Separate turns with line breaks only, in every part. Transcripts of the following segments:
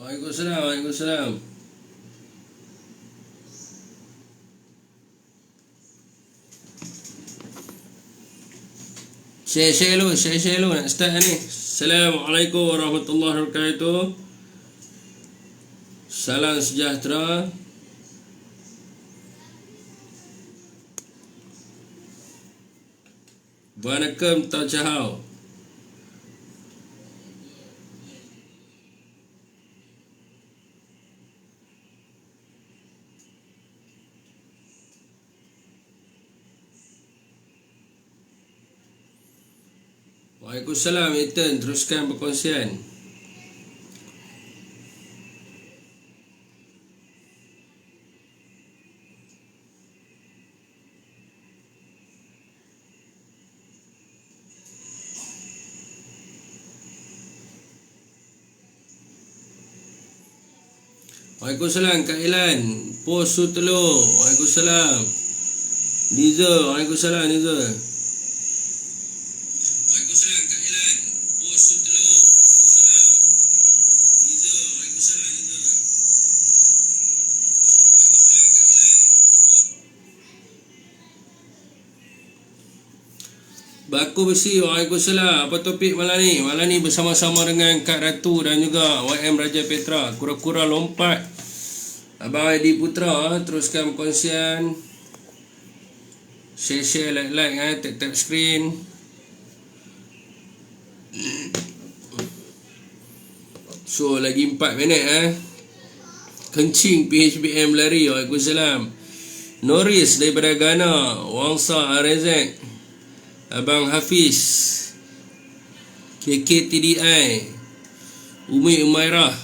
Waalaikumsalam, Waalaikumsalam. Share dulu nak start ni. Assalamualaikum warahmatullahi wabarakatuh. Salam sejahtera. Waalaikum tachahau. Waalaikumsalam Ethan, teruskan perkongsian. Waalaikumsalam Kak Ilan, post su telur. Waalaikumsalam Niza, Waalaikumsalam Niza. Waalaikumsalam Kak Ilan, post su telur. Waalaikumsalam Niza, Waalaikumsalam Niza. Baku besi, Waalaikumsalam. Apa topik malam ni? Malam ni bersama-sama dengan Kak Ratu dan juga YM Raja Petra. Kura-kura lompat. Abang Adi Putra, teruskan perkongsian. Share, like, tap screen. So, lagi 4 minit Kencing PHBM lari. Waalaikumsalam. Norris daripada Ghana. Wangsa Arezek. Abang Hafiz, KKTDI, Umi Umairah.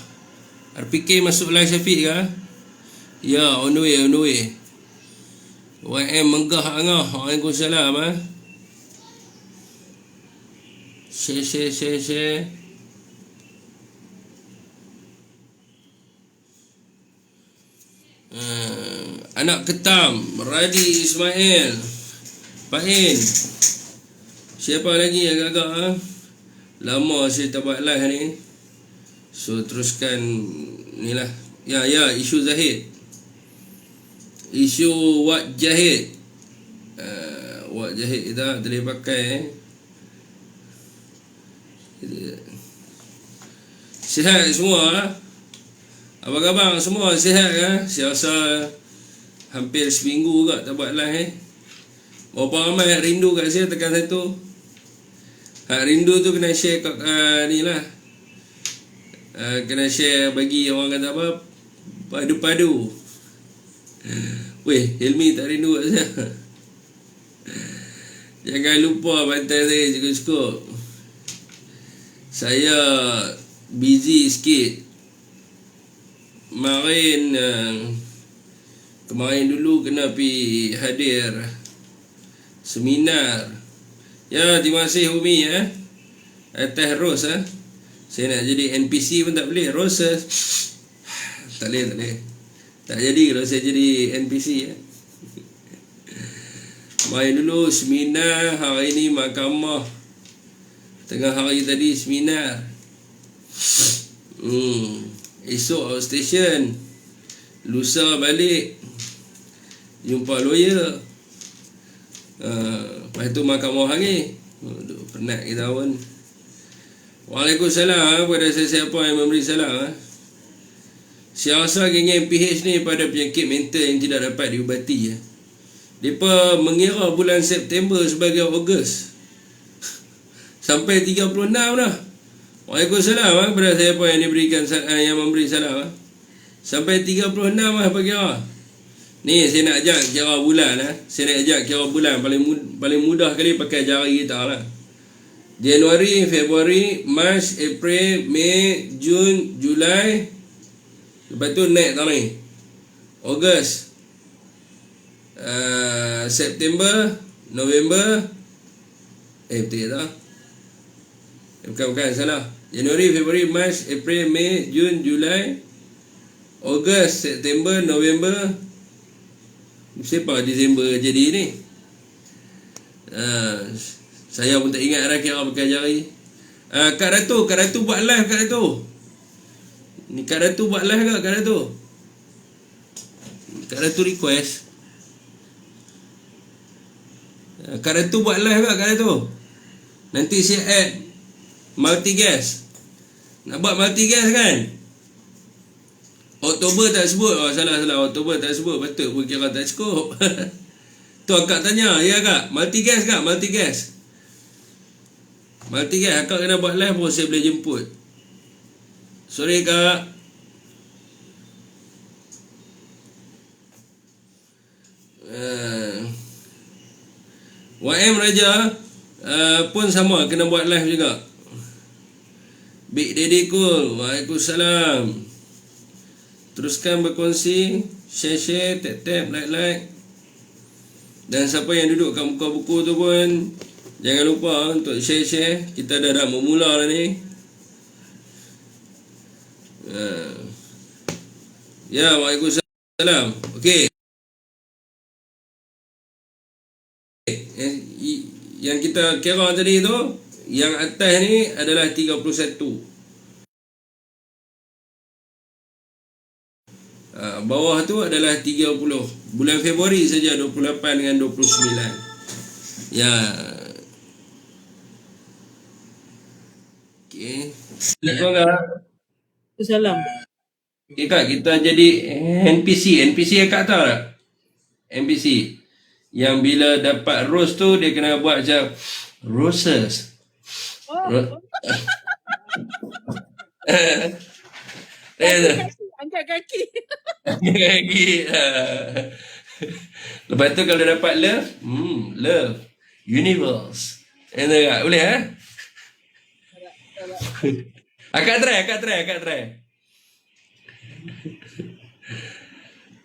RPK masuk live Syafiq ke? Ya, on the way. YM Menggah Angah. Waalaikumsalam. Share. Anak Ketam, Radi Ismail, Pahin. Siapa lagi agak-agak lama saya tak buat live ni. So teruskan ni lah. Ya, isu Zahid. Isu Wak Jahid. Wak Jahid kita boleh pakai Sihat semua. Abang-abang semua sihat kan? Saya rasa hampir seminggu juga tak buat live Berapa ramai yang rindu kat saya, tekan satu. Hak rindu tu kena share kat ni lah. Kena share bagi orang kata apa, padu-padu. Weh, Hilmi tak rindu kat saya. Jangan lupa bantai saya cukup-cukup. Saya busy sikit. Kemarin dulu kena pergi hadir seminar. Ya, terima kasih Umi Teh Ros Saya nak jadi NPC pun tak boleh. Ros tak boleh. Tak jadi kalau saya jadi NPC Main dulu seminar, hari ni mahkamah. Tengah hari tadi seminar. Esok outstation. Lusa balik jumpa lawyer. Lepas tu mahkamah hari. Penat kita pun. Waalaikumsalam kepada sesiapa yang memberi salam. Saya rasa geng PH ni pada penyakit mental yang tidak dapat diubati. Mereka mengira bulan September sebagai Ogos. Sampai 36 dah. Waalaikumsalam kepada siapa yang diberikan yang memberi salam. Sampai 36 pagi kira. Ni saya nak ajak kira bulan Saya nak ajak kira bulan paling mudah kali pakai jari kita lah. Januari, Februari, Mac, April, Mei, Jun, Julai. Lepas tu naik tak ni Ogos, September, November. Betul tak? Bukan salah. Januari, Februari, Mac, April, Mei, Jun, Julai, Ogos, September, November. Siapa Disember jadi ni? Saya pun tak ingat dah kira pakai jari. Kak Ratu buat live Kak Ratu. Ni Kak Ratu buat live ke Kak Ratu? Kak Ratu request. Kak Ratu buat live ke Kak Ratu? Nanti saya add multi guest. Nak buat multi guest kan? Oktober tak sebut. Oh salah. Oktober tak sebut. Betul pun kira tak cukup. Tu akak tanya. Ya kak? Multi guest kak? Multi guest. Multi guest. Akak kena buat live pun saya boleh jemput. Sorry kak. YM Raja pun sama kena buat live juga. Big Daddy Cool, waalaikumsalam. Teruskan berkongsi, share, tap, like. Dan siapa yang duduk kat muka buku tu pun jangan lupa untuk share. Kita dah memula lah ni. Ya, waalaikumsalam. Okey. Yang kita kira tadi tu, yang atas ni adalah 31. Bawah tu adalah 30. Bulan Februari saja 28 dengan 29. Ya. Okey. Assalamualaikum kak.
Salam.
Okay kak, kita jadi NPC kak tahu tak? NPC yang bila dapat rose tu dia kena buat macam roses.
Angkat kaki.
Lagi. Lepas tu kalau dapat love, love, universe. Itu kak, boleh Akak try.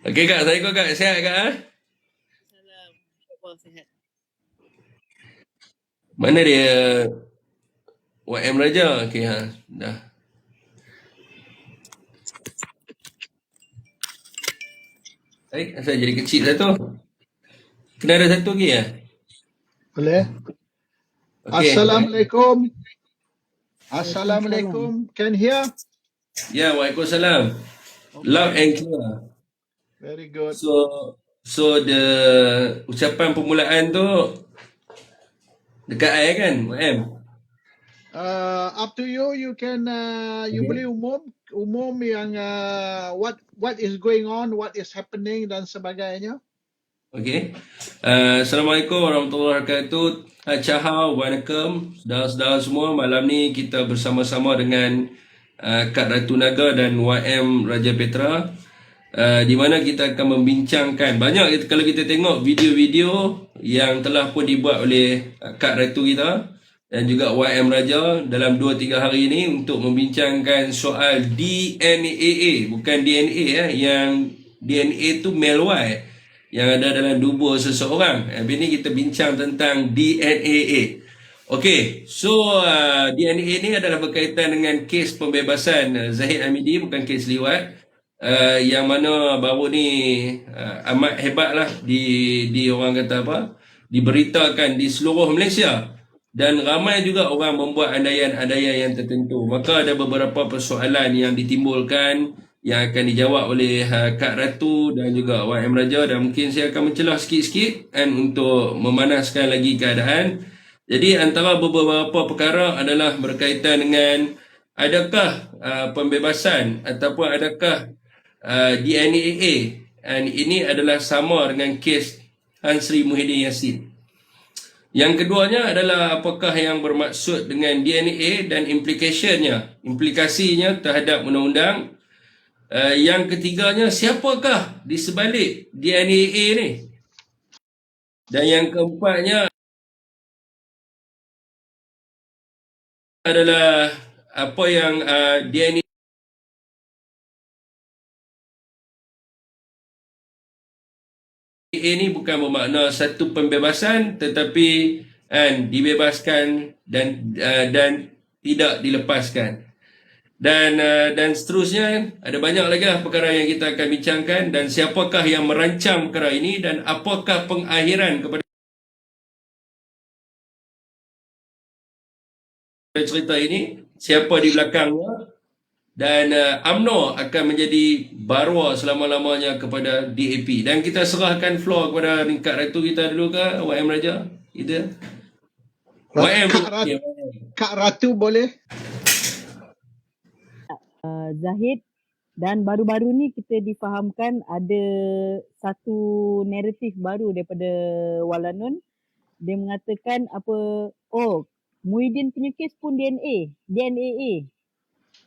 Okey kak, saya ikut kak. Sihat kak?
Salam. Allah sihat.
Mana dia YM Raja? Okey dah. Asal jadi kecil satu. Kena ada satu lagi ya?
Boleh.
Okay.
Assalamualaikum. Can hear?
Ya, waalaikumsalam. Loud and clear.
Very good.
So the ucapan permulaan tu dekat I kan, YM?
Up to you. You can you boleh umum yang what is going on, what is happening dan sebagainya.
Okay. Assalamualaikum warahmatullahi wabarakatuh. Cahau, waalaikum. Saudara-saudara semua, malam ni kita bersama-sama dengan Kak Ratu Naga dan YM Raja Petra, di mana kita akan membincangkan banyak. Kalau kita tengok video-video yang telah pun dibuat oleh Kak Ratu kita dan juga YM Raja dalam 2-3 hari ini untuk membincangkan soal DNA, bukan DNA yang DNA tu male Y yang ada dalam tubuh seseorang. Habis ni kita bincang tentang DNA. Okey, so DNA ni adalah berkaitan dengan kes pembebasan Zahid Hamidi, bukan kes liwat, yang mana baru ni amat hebatlah di orang kata apa, diberitakan di seluruh Malaysia, dan ramai juga orang membuat andaian-andaian yang tertentu. Maka ada beberapa persoalan yang ditimbulkan yang akan dijawab oleh Kak Ratu dan juga YM Raja, dan mungkin saya akan mencelah sikit-sikit untuk memanaskan lagi keadaan. Jadi antara beberapa perkara adalah berkaitan dengan adakah pembebasan ataupun adakah DNA, dan ini adalah sama dengan kes Tan Sri Muhyiddin Yassin. Yang keduanya adalah apakah yang bermaksud dengan DNA dan implikasinya terhadap undang-undang. Yang ketiganya, siapakah di sebalik DNA ni? Dan yang keempatnya adalah apa yang DNA ni bukan bermakna satu pembebasan, tetapi dibebaskan dan tidak dilepaskan. Dan seterusnya, ada banyak lagi lah perkara yang kita akan bincangkan, dan siapakah yang merancang perkara ini dan apakah pengakhiran kepada cerita ini, siapa di belakangnya, Dan UMNO akan menjadi barwa selama-lamanya kepada DAP. Dan kita serahkan floor kepada Kak Ratu kita dulu ke, YM Raja? Kita? YM dulu. Ya.
Kak Ratu boleh?
Zahid, dan baru-baru ni kita difahamkan ada satu naratif baru daripada Walanun. Dia mengatakan apa, Muhyiddin punya kes pun DNAA.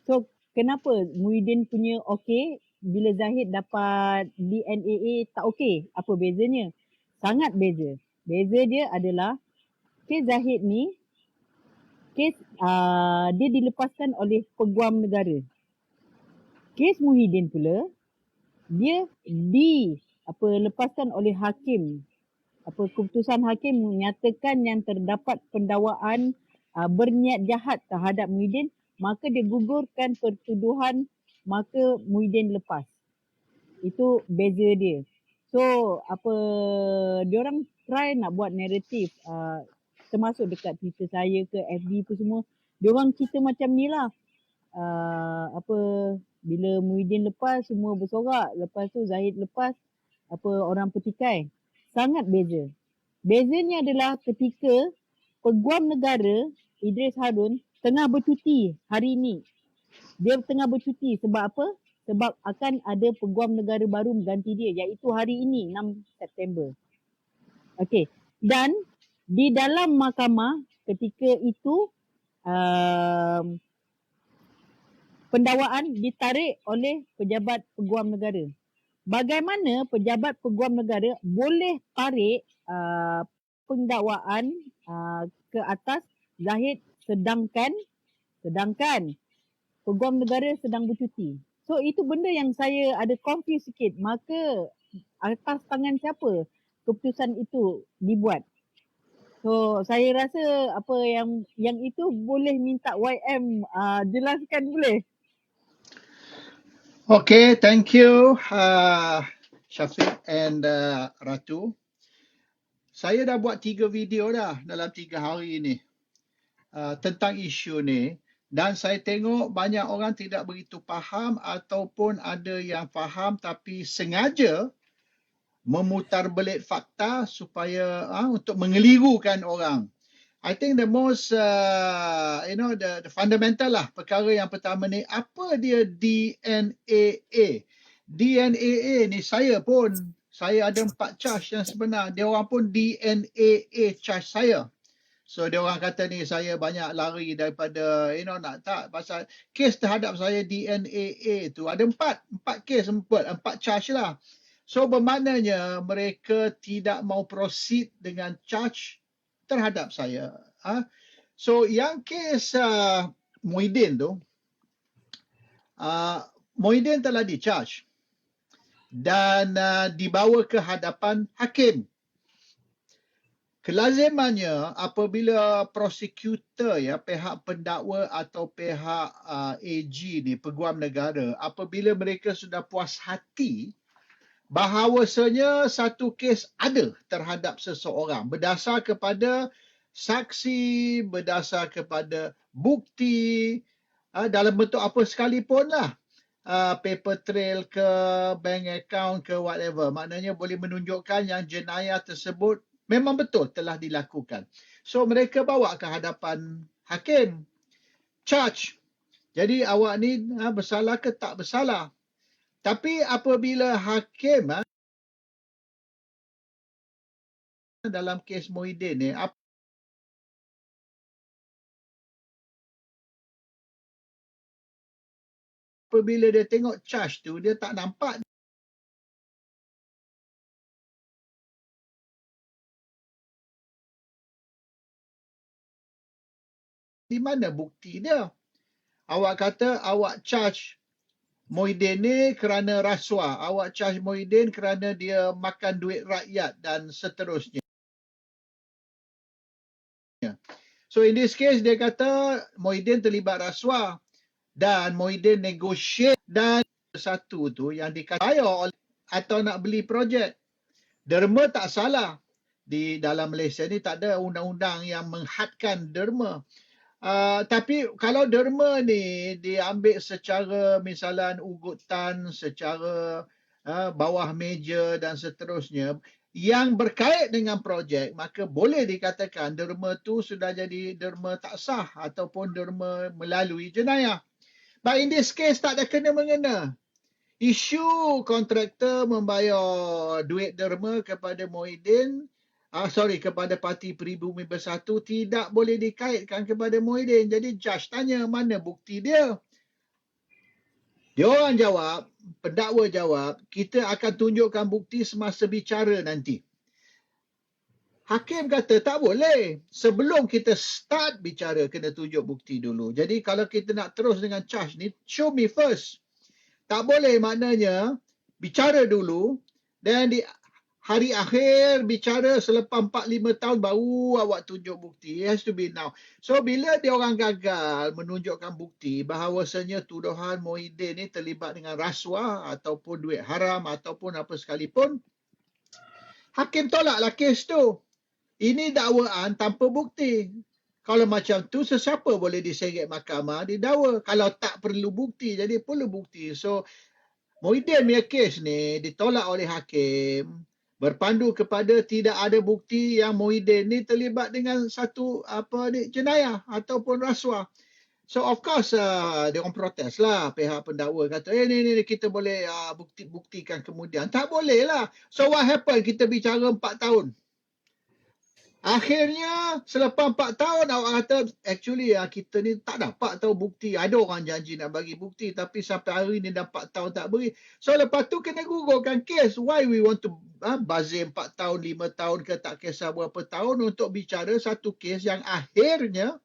So kenapa Muhyiddin punya okey bila Zahid dapat DNAA tak okey? Apa bezanya? Sangat beza. Beza dia adalah kes Zahid ni kes dia dilepaskan oleh Peguam Negara. Kes Muhyiddin pula dia lepaskan oleh hakim. Keputusan hakim menyatakan yang terdapat pendakwaan berniat jahat terhadap Muhyiddin, maka dia gugurkan pertuduhan, maka Muhyiddin lepas. Itu beza dia. So diorang try nak buat naratif termasuk dekat Twitter saya ke FB tu semua. Diorang cerita macam ni lah. Bila Muhyiddin lepas semua bersorak, lepas tu Zahid lepas, orang petikai. Sangat beza. Bezanya adalah ketika Peguam Negara Idris Harun tengah bercuti hari ini. Dia tengah bercuti sebab apa? Sebab akan ada Peguam Negara baru mengganti dia, iaitu hari ini 6 September. Okey. Dan di dalam mahkamah ketika itu pendakwaan ditarik oleh pejabat Peguam Negara. Bagaimana pejabat Peguam Negara boleh tarik pendakwaan ke atas Zahid sedangkan Peguam Negara sedang bercuti. So itu benda yang saya ada confuse sikit. Maka atas tangan siapa keputusan itu dibuat? So saya rasa yang itu boleh minta YM jelaskan boleh?
Okay, thank you Syafiq and Ratu. Saya dah buat 3 video dah dalam 3 hari ni tentang isu ni, dan saya tengok banyak orang tidak begitu faham ataupun ada yang faham tapi sengaja memutarbelit fakta supaya untuk mengelirukan orang. I think the most the fundamental lah perkara yang pertama ni, apa dia DNAA? DNAA ni saya ada 4 charge yang sebenar. Dia orang pun DNAA charge saya. So dia orang kata ni saya banyak lari daripada nak tak pasal kes terhadap saya DNAA tu ada 4 kes, 4 charge lah. So bermaknanya mereka tidak mau proceed dengan charge terhadap saya. So yang kes Muhyiddin tu, Muhyiddin telah di-charge dan dibawa ke hadapan hakim. Kelazimannya apabila prosecutor pihak pendakwa atau pihak AG ni, Peguam Negara, apabila mereka sudah puas hati bahawasanya satu kes ada terhadap seseorang berdasar kepada saksi, berdasar kepada bukti dalam bentuk apa sekalipun lah, paper trail ke, bank account ke, whatever. Maknanya boleh menunjukkan yang jenayah tersebut memang betul telah dilakukan. So mereka bawa ke hadapan hakim, charge. Jadi awak ni bersalah ke tak bersalah. Tapi apabila hakim dalam kes Muhyiddin ni, apabila dia tengok charge tu, dia tak nampak di mana bukti dia. Awak kata awak charge Muhyiddin ni kerana rasuah, awak charge Muhyiddin kerana dia makan duit rakyat dan seterusnya. So in this case dia kata Muhyiddin terlibat rasuah dan Muhyiddin negotiate, dan satu tu yang dikaya oleh atau nak beli projek. Derma tak salah. Di dalam Malaysia ni tak ada undang-undang yang menghadkan derma. Tapi kalau derma ni diambil secara misalan ugutan, secara bawah meja dan seterusnya, yang berkait dengan projek, maka boleh dikatakan derma tu sudah jadi derma tak sah ataupun derma melalui jenayah. But in this case tak ada kena-mengena. Isu kontraktor membayar duit derma kepada Muhyiddin, kepada Parti Pribumi Bersatu tidak boleh dikaitkan kepada Muhyiddin. Jadi judge tanya mana bukti dia. Dia orang jawab, pendakwa jawab, kita akan tunjukkan bukti semasa bicara nanti. Hakim kata tak boleh. Sebelum kita start bicara, kena tunjuk bukti dulu. Jadi kalau kita nak terus dengan charge ni, show me first. Tak boleh maknanya bicara dulu dan di hari akhir bicara selepas 4-5 tahun baru awak tunjuk bukti. It has to be now. So bila dia orang gagal menunjukkan bukti bahawasanya tuduhan Muhyiddin ni terlibat dengan rasuah ataupun duit haram ataupun apa sekalipun, hakim tolaklah kes tu. Ini dakwaan tanpa bukti. Kalau macam tu, sesiapa boleh diseret mahkamah didakwa. Kalau tak perlu bukti, jadi perlu bukti. So, Muhyiddin punya kes ni ditolak oleh hakim berpandu kepada tidak ada bukti yang Muhyiddin ni terlibat dengan satu jenayah ataupun rasuah. So of course dia orang protes lah, pihak pendakwa kata ni kita boleh buktikan kemudian. Tak boleh lah. So what happened? Kita bicara 4 tahun. Akhirnya selepas 4 tahun awak kata actually kita ni tak dapat tahu bukti. Ada orang janji nak bagi bukti tapi sampai hari ni dah 4 tahun tak beri. So lepas tu kena gugurkan kes. Why we want to bazir 4 tahun, 5 tahun ke tak kisah berapa tahun untuk bicara satu kes yang akhirnya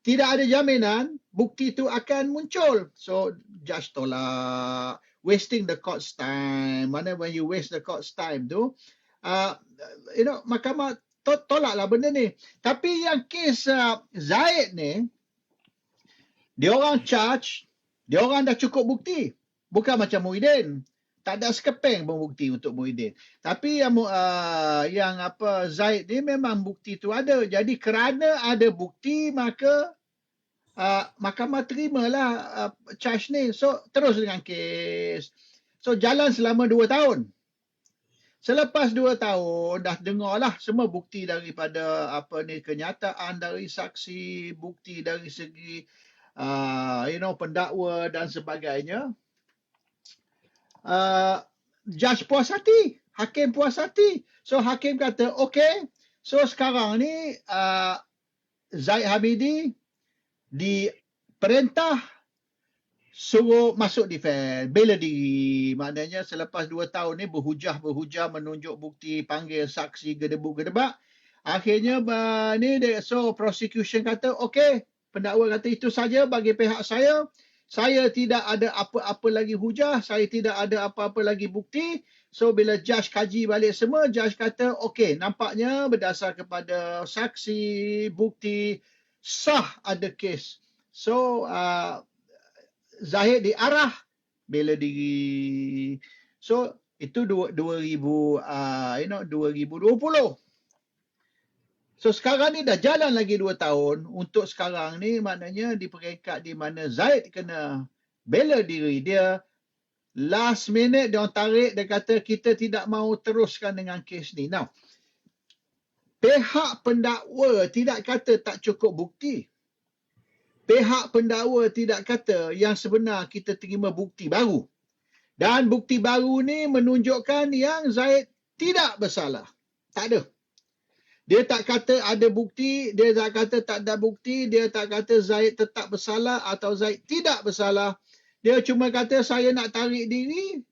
tidak ada jaminan bukti tu akan muncul. So judge tolak. Wasting the court's time. Mana when you waste the court's time tu, mahkamah tolaklah benda ni. Tapi yang kes Zaid ni, dia orang charge, dia orang dah cukup bukti. Bukan macam Muhyiddin. Tak ada sekeping pun bukti untuk Muhyiddin. Tapi yang Zaid ni memang bukti tu ada. Jadi kerana ada bukti, maka mahkamah terimalah charge ni. So terus dengan kes. So jalan selama 2 tahun. Selepas 2 tahun dah dengarlah semua bukti daripada kenyataan dari saksi, bukti dari segi pendakwa dan sebagainya. Judge puas hati, hakim puas hati. So hakim kata okey. So sekarang ni Zaid Hamidi diperintah suruh masuk defense, bela diri. Maknanya selepas 2 tahun ni berhujah menunjuk bukti, panggil saksi, gedebuk-gedebak. Akhirnya so prosecution kata okey, pendakwa kata itu saja bagi pihak saya. Saya tidak ada apa-apa lagi hujah, saya tidak ada apa-apa lagi bukti. So bila judge kaji balik semua, judge kata okey, nampaknya berdasar kepada saksi, bukti, sah ada kes. So Zahid diarah bela diri. So itu 2020. So sekarang ni dah jalan lagi 2 tahun. Untuk sekarang ni maknanya di peringkat di mana Zaid kena bela diri dia. Last minute dia orang tarik, dia kata kita tidak mahu teruskan dengan kes ni. Now, pihak pendakwa tidak kata tak cukup bukti. Pihak pendakwa tidak kata yang sebenar kita terima bukti baru. Dan bukti baru ni menunjukkan yang Zaid tidak bersalah. Tak ada. Dia tak kata ada bukti, dia tak kata tak ada bukti, dia tak kata Zaid tetap bersalah atau Zaid tidak bersalah. Dia cuma kata saya nak tarik diri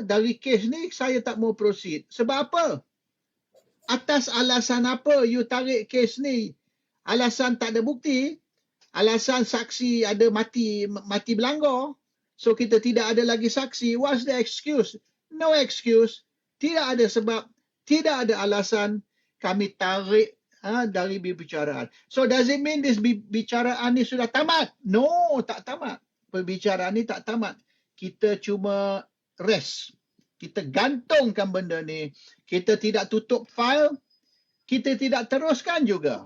dari kes ni, saya tak mau proceed. Sebab apa? Atas alasan apa you tarik kes ni? Alasan tak ada bukti? Alasan saksi ada mati berlanggar, so kita tidak ada lagi saksi. What's the excuse? No excuse. Tidak ada sebab, tidak ada alasan kami tarik dari perbicaraan. So does it mean this perbicaraan ni sudah tamat? No, tak tamat. Perbicaraan ni tak tamat. Kita cuma rest. Kita gantungkan benda ni. Kita tidak tutup file. Kita tidak teruskan juga.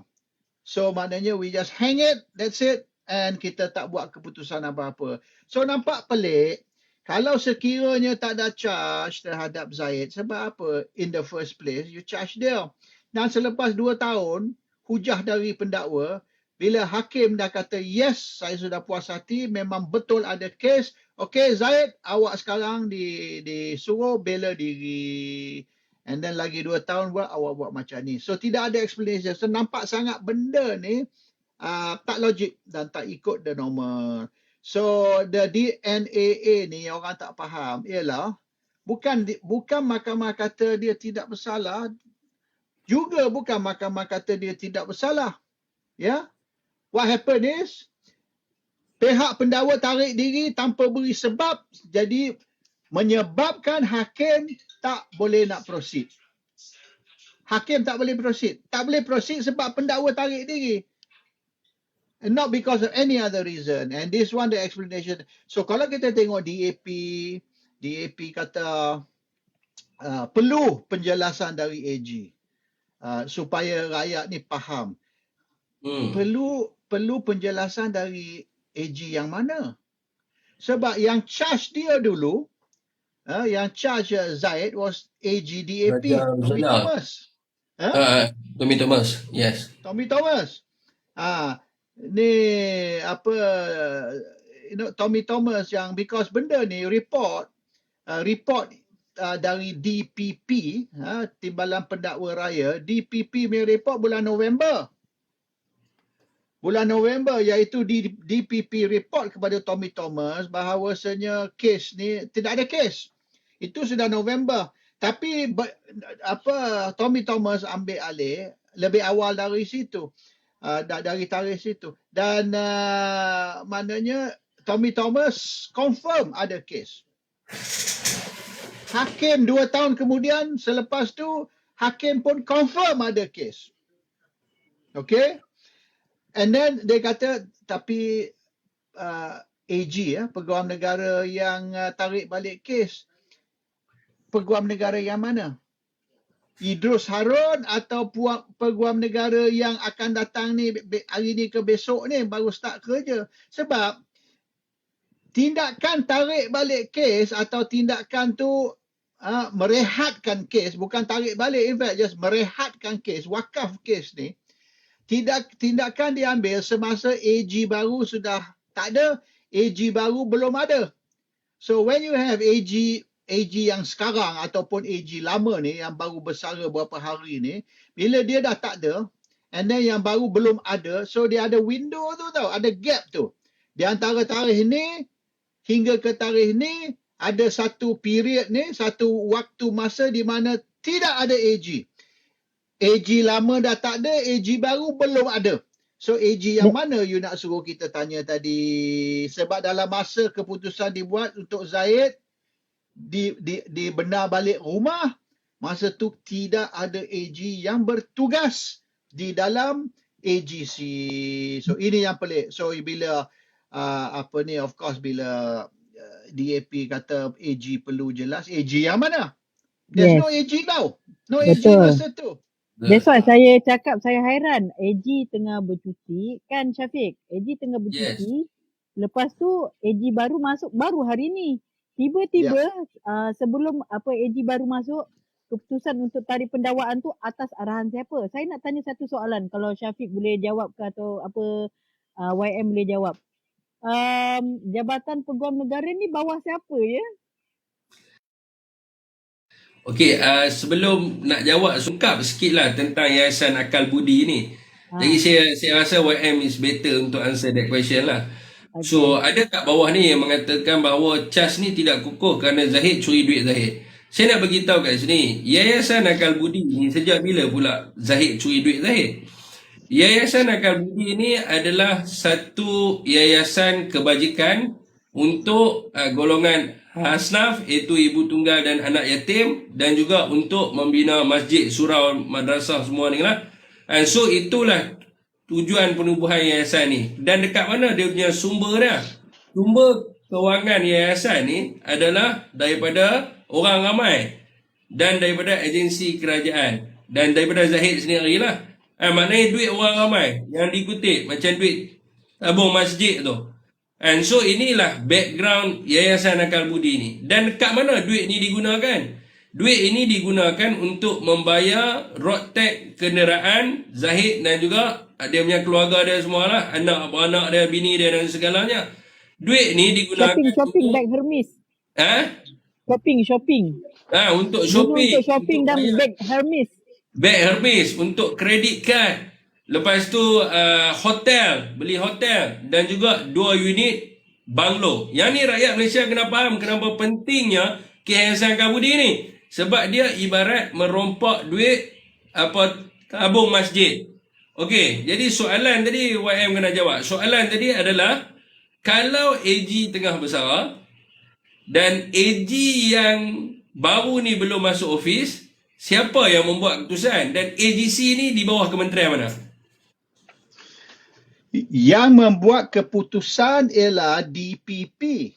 So maknanya we just hang it, that's it, and kita tak buat keputusan apa-apa. So nampak pelik kalau sekiranya tak ada charge terhadap Zaid, sebab apa? In the first place, you charge dia. Dan selepas 2 tahun, hujah dari pendakwa, bila hakim dah kata, yes, saya sudah puas hati, memang betul ada kes, okay, Zaid, awak sekarang disuruh bela diri. And then lagi 2 tahun buat, awak buat macam ni. So tidak ada explanation. So nampak sangat benda ni tak logik dan tak ikut the normal. So the DNAA ni orang tak faham ialah bukan mahkamah kata dia tidak bersalah, juga bukan mahkamah kata dia tidak bersalah. Ya. What happened is pihak pendakwa tarik diri tanpa beri sebab, jadi menyebabkan hakim tak boleh nak proceed. Hakim tak boleh proceed. Tak boleh proceed sebab pendakwa tarik diri. And not because of any other reason. And this one the explanation. So kalau kita tengok DAP kata perlu penjelasan dari AG supaya rakyat ni faham. Perlu penjelasan dari AG yang mana? Sebab yang charge dia dulu, yang charge Zaid was AG DAP, Tommy Thomas.
Tommy Thomas, yes.
Tommy Thomas. Ni apa, Tommy Thomas yang because benda ni report dari DPP, Timbalan Pendakwa Raya, DPP punya report bulan November. Bulan November, iaitu DPP report kepada Tommy Thomas bahawasanya kes ni tidak ada kes. Itu sudah November. Tapi Tommy Thomas ambil alih lebih awal dari situ. Dari tarikh situ. Dan maknanya Tommy Thomas confirm ada kes. Hakim 2 tahun kemudian selepas tu hakim pun confirm ada kes. Okay? And then dia kata tapi AG Peguam Negara yang tarik balik kes. Peguam Negara yang mana? Idrus Harun atau Peguam Negara yang akan datang ni hari ni ke besok ni baru start kerja. Sebab tindakan tarik balik kes atau tindakan tu merehatkan kes, bukan tarik balik, in fact just merehatkan kes, wakaf kes ni, tindakan diambil semasa AG baru sudah tak ada, AG baru belum ada. So when you have AG yang sekarang ataupun AG lama ni yang baru bersara beberapa hari ni, bila dia dah tak ada and then yang baru belum ada, so dia ada window tu tau, ada gap tu. Di antara tarikh ni hingga ke tarikh ni ada satu period ni, satu waktu masa di mana tidak ada AG. AG lama dah tak ada, AG baru belum ada. So AG yang mana you nak suruh kita tanya tadi? Sebab dalam masa keputusan dibuat untuk Zaid dibenar balik rumah, masa tu tidak ada AG yang bertugas di dalam AGC. So ini yang pelik. So bila of course bila DAP kata AG perlu jelas, AG yang mana? There's no AG now. No AG masa tu.
That's why saya cakap saya hairan. AG tengah bercuti kan, Syafiq? AG tengah bercuti. Lepas tu AG baru masuk baru hari ni. Tiba-tiba sebelum AG baru masuk, keputusan untuk tarik pendakwaan tu atas arahan siapa? Saya nak tanya satu soalan, kalau Syafiq boleh jawab ke atau YM boleh jawab. Jabatan Peguam Negara ni bawah siapa ya?
Okey, sebelum nak jawab sungkap sikitlah tentang Yayasan Akal Budi ni. Jadi saya rasa YM is better untuk answer that question lah. Okay. So ada kat bawah ni yang mengatakan bahawa CAS ni tidak kukuh kerana Zahid curi duit Zahid. Saya nak beritahu kat sini, Yayasan Akal Budi ni sejak bila pula Zahid curi duit Zahid? Yayasan Akal Budi ni adalah satu yayasan kebajikan untuk golongan Hasnaf, iaitu ibu tunggal dan anak yatim, dan juga untuk membina masjid, surau, madrasah semua ni lah. And so itulah tujuan penubuhan yayasan ni. Dan dekat mana dia punya sumber dia? Sumber kewangan yayasan ni adalah daripada orang ramai dan daripada agensi kerajaan dan daripada Zahid sendiri lah. Maknanya duit orang ramai yang dikutip macam duit tabung masjid tu. And so inilah background Yayasan Akal Budi ni. Dan kat mana duit ni digunakan? Duit ini digunakan untuk membayar road tax kenderaan Zahid dan juga dia punya keluarga dia semualah, anak-beranak dia, bini dia dan segalanya. Duit ni digunakan
Shopping
untuk
bag Hermes. Shopping.
Untuk
Dulu
shopping,
untuk shopping
untuk
dan
bayar.
bag Hermes.
Beg Hermes, untuk kredit card. Lepas tu hotel, beli hotel dan juga 2 unit banglo. Yang ni rakyat Malaysia kena faham kenapa pentingnya Yayasan Akal Budi ni. Sebab dia ibarat merompak duit tabung masjid. Okey, jadi soalan tadi YM kena jawab. Soalan tadi adalah kalau AG tengah besar dan AG yang baru ni belum masuk office, siapa yang membuat keputusan? Dan AGC ni di bawah kementerian mana?
Yang membuat keputusan ialah DPP,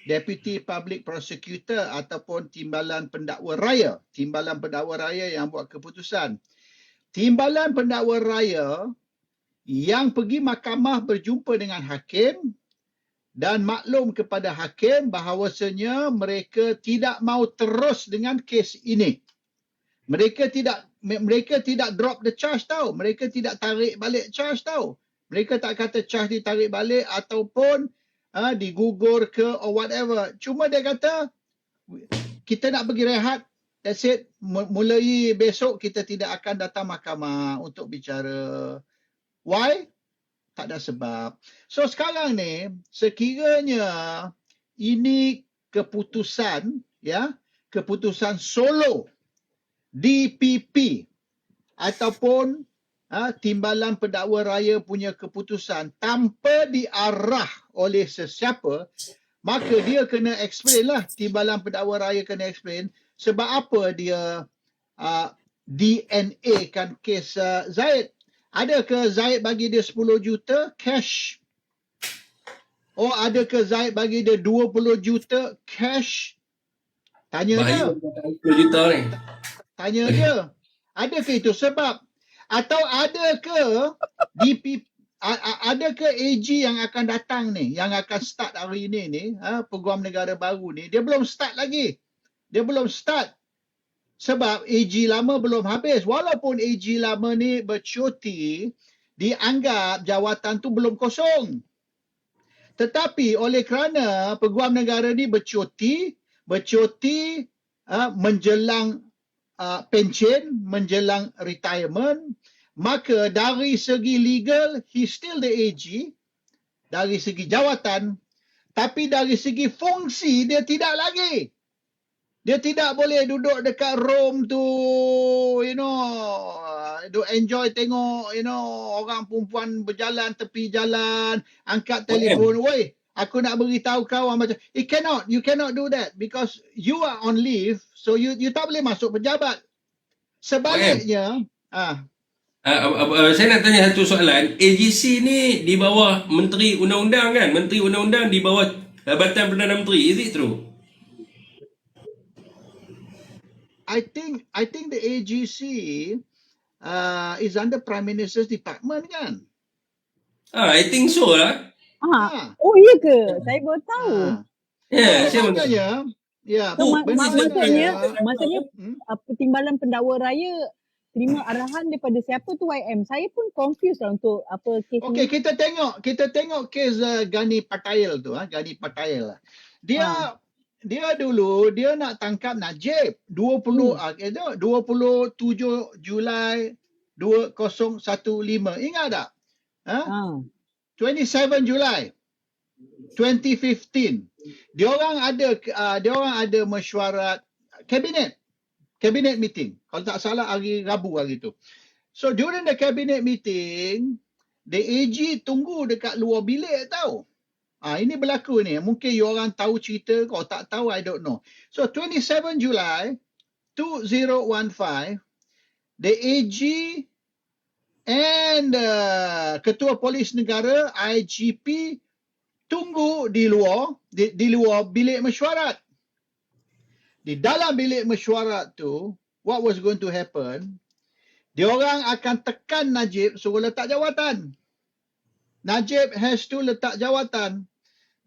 Deputy Public Prosecutor ataupun Timbalan Pendakwa Raya. Timbalan Pendakwa Raya yang buat keputusan. Timbalan Pendakwa Raya yang pergi mahkamah berjumpa dengan hakim dan maklum kepada hakim bahawasanya mereka tidak mau terus dengan kes ini. Mereka tidak drop the charge tau. Mereka tidak tarik balik charge tau. Mereka tak kata charge ditarik balik ataupun digugur ke or whatever. Cuma dia kata kita nak pergi rehat. That's it. Mulai besok kita tidak akan datang mahkamah untuk bicara. Why? Tak ada sebab. So sekarang ni sekiranya ini keputusan keputusan solo DPP ataupun Timbalan Pendakwa Raya punya keputusan tanpa diarah oleh sesiapa, maka dia kena explain lah. Timbalan Pendakwa Raya kena explain sebab apa dia DNA kan kes Zahid. Adakah Zahid bagi dia 10 juta cash? Adakah Zahid bagi dia 20 juta cash? Tanya dia.
10 juta ni.
Tanya dia. Adakah itu sebab? Atau adakah adakah AG yang akan datang ni, yang akan start hari ini ni, Peguam Negara baru ni, dia belum start lagi. Dia belum start. Sebab AG lama belum habis. Walaupun AG lama ni bercuti, dianggap jawatan tu belum kosong. Tetapi oleh kerana Peguam Negara ni bercuti menjelang pencen, menjelang retirement, maka dari segi legal, he still the AG, dari segi jawatan, tapi dari segi fungsi, dia tidak lagi. Dia tidak boleh duduk dekat room tu, enjoy tengok, orang perempuan berjalan tepi jalan, angkat telefon, woi, aku nak beritahu kau macam, you cannot do that because you are on leave, so you tak boleh masuk pejabat. Sebaliknya,
saya nak tanya satu soalan. AGC ni di bawah Menteri Undang-Undang kan? Menteri Undang-Undang di bawah Jabatan Perdana Menteri. Is it true?
I think the AGC is under Prime Minister's Department kan?
I think so lah.
Oh iya ke? Saya baru tahu.
Saya
Maksudnya Timbalan Pendakwa Raya terima arahan daripada siapa tu YM. Saya pun confused lah untuk apa kes ni.
Okey, kita tengok kes Ghani Patail tu, Ghani Patail. Dia dulu dia nak tangkap Najib 27 Julai 2015. Ingat tak? 27 Julai 2015. Dia orang ada mesyuarat cabinet meeting. Kalau tak salah hari Rabu hari tu. So during the cabinet meeting, the AG tunggu dekat luar bilik tau. Ini berlaku ni. Mungkin you orang tahu cerita, kalau tak tahu, I don't know. So 27 Julai 2015, the AG and Ketua Polis Negara, IGP, tunggu di luar bilik mesyuarat. Di dalam bilik mesyuarat tu, what was going to happen? Diorang akan tekan Najib suruh letak jawatan. Najib has to letak jawatan.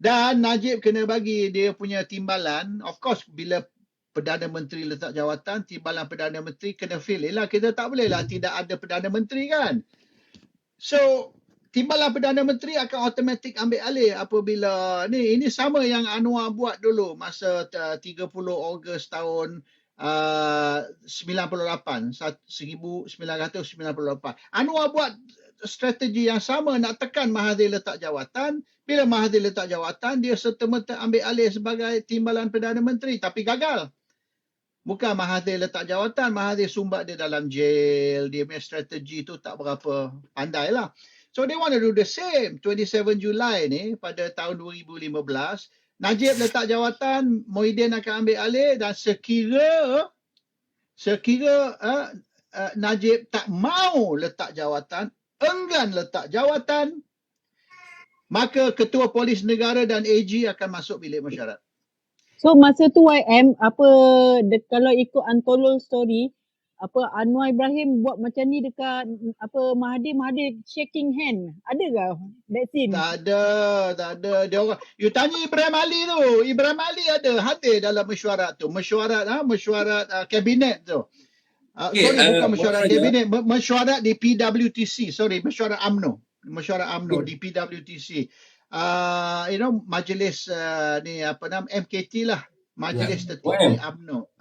Dan Najib kena bagi dia punya timbalan. Of course, bila Perdana Menteri letak jawatan, timbalan Perdana Menteri kena fill in lah. Kita tak boleh lah tidak ada Perdana Menteri kan. So, timbalan Perdana Menteri akan automatik ambil alih apabila ni. Ini sama yang Anwar buat dulu masa 30 Ogos tahun 98, 1998. Anwar buat strategi yang sama nak tekan Mahathir letak jawatan. Bila Mahathir letak jawatan, dia serta-merta ambil alih sebagai timbalan Perdana Menteri. Tapi gagal. Bukan Mahathir letak jawatan, Mahathir sumbat dia dalam jail. Dia punya strategi tu tak berapa pandai lah. So they want to do the same. 27 Julai ni pada tahun 2015, Najib letak jawatan, Muhyiddin akan ambil alih dan sekira Najib tak mau letak jawatan, enggan letak jawatan, maka Ketua Polis Negara dan AG akan masuk bilik mesyuarat.
So masa tu YM kalau ikut Antolol story, Anwar Ibrahim buat macam ni dekat Mahathir shaking hand. Ada ke that scene?
Tak ada. Dia orang, you tanya Ibrahim Ali tu. Ibrahim Ali ada hadir dalam mesyuarat tu. Mesyuarat kabinet tu. Bukan mesyuarat kabinet, mesyuarat di PWTC. Mesyuarat UMNO. Di PWTC. Majlis MKT lah. Majlis tertinggi UMNO.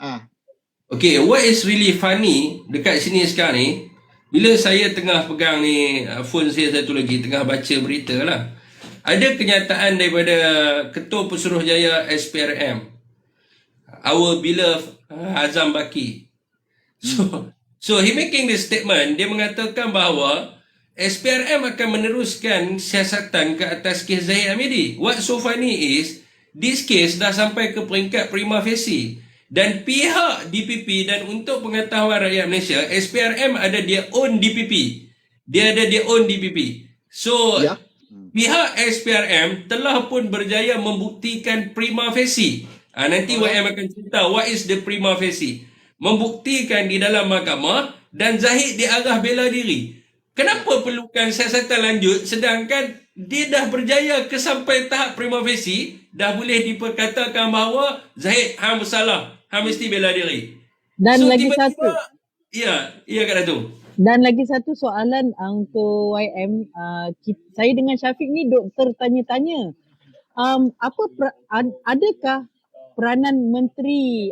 Okay, what is really funny dekat sini sekarang ni, bila saya tengah pegang ni phone saya satu lagi, tengah baca berita lah, ada kenyataan daripada Ketua Pesuruhjaya SPRM, our beloved Azam Baki. So he making this statement, dia mengatakan bahawa SPRM akan meneruskan siasatan ke atas kes Zahid Hamidi. What so funny is, this case dah sampai ke peringkat prima facie. Dan pihak DPP, dan untuk pengetahuan rakyat Malaysia, SPRM ada dia own DPP. Dia ada dia own DPP. So, pihak SPRM telah pun berjaya membuktikan prima facie. Nanti YM akan cerita what is the prima facie. Membuktikan di dalam mahkamah dan Zahid diarah bela diri. Kenapa perlukan siasatan lanjut sedangkan dia dah berjaya ke sampai tahap prima facie, dah boleh diperkatakan bahawa Zahid hang bersalah. Mesti bela diri.
Dan lagi satu.
Ya Kak Dato'.
Dan lagi satu soalan untuk YM, saya dengan Syafiq ni duk tertanya-tanya. Adakah peranan menteri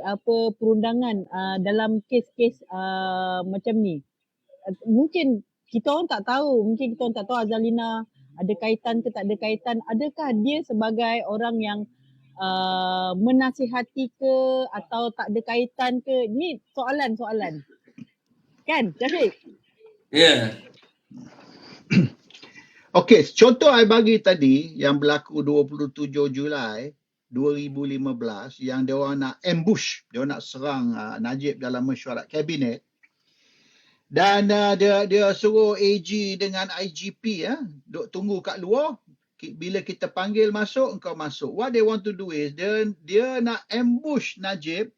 perundangan dalam kes-kes macam ni? Mungkin kita orang tak tahu, Azalina ada kaitan ke tak ada kaitan. Adakah dia sebagai orang yang menasihati ke atau tak ada kaitan ke? Ni soalan. Kan, Syafiq?
Ya.
Okey, contoh I bagi tadi yang berlaku 27 Julai 2015 yang dia orang nak ambush, dia orang nak serang Najib dalam mesyuarat kabinet. Dan dia suruh AG dengan IGP duk tunggu kat luar. Bila kita panggil masuk, engkau masuk. What they want to do is, dia nak ambush Najib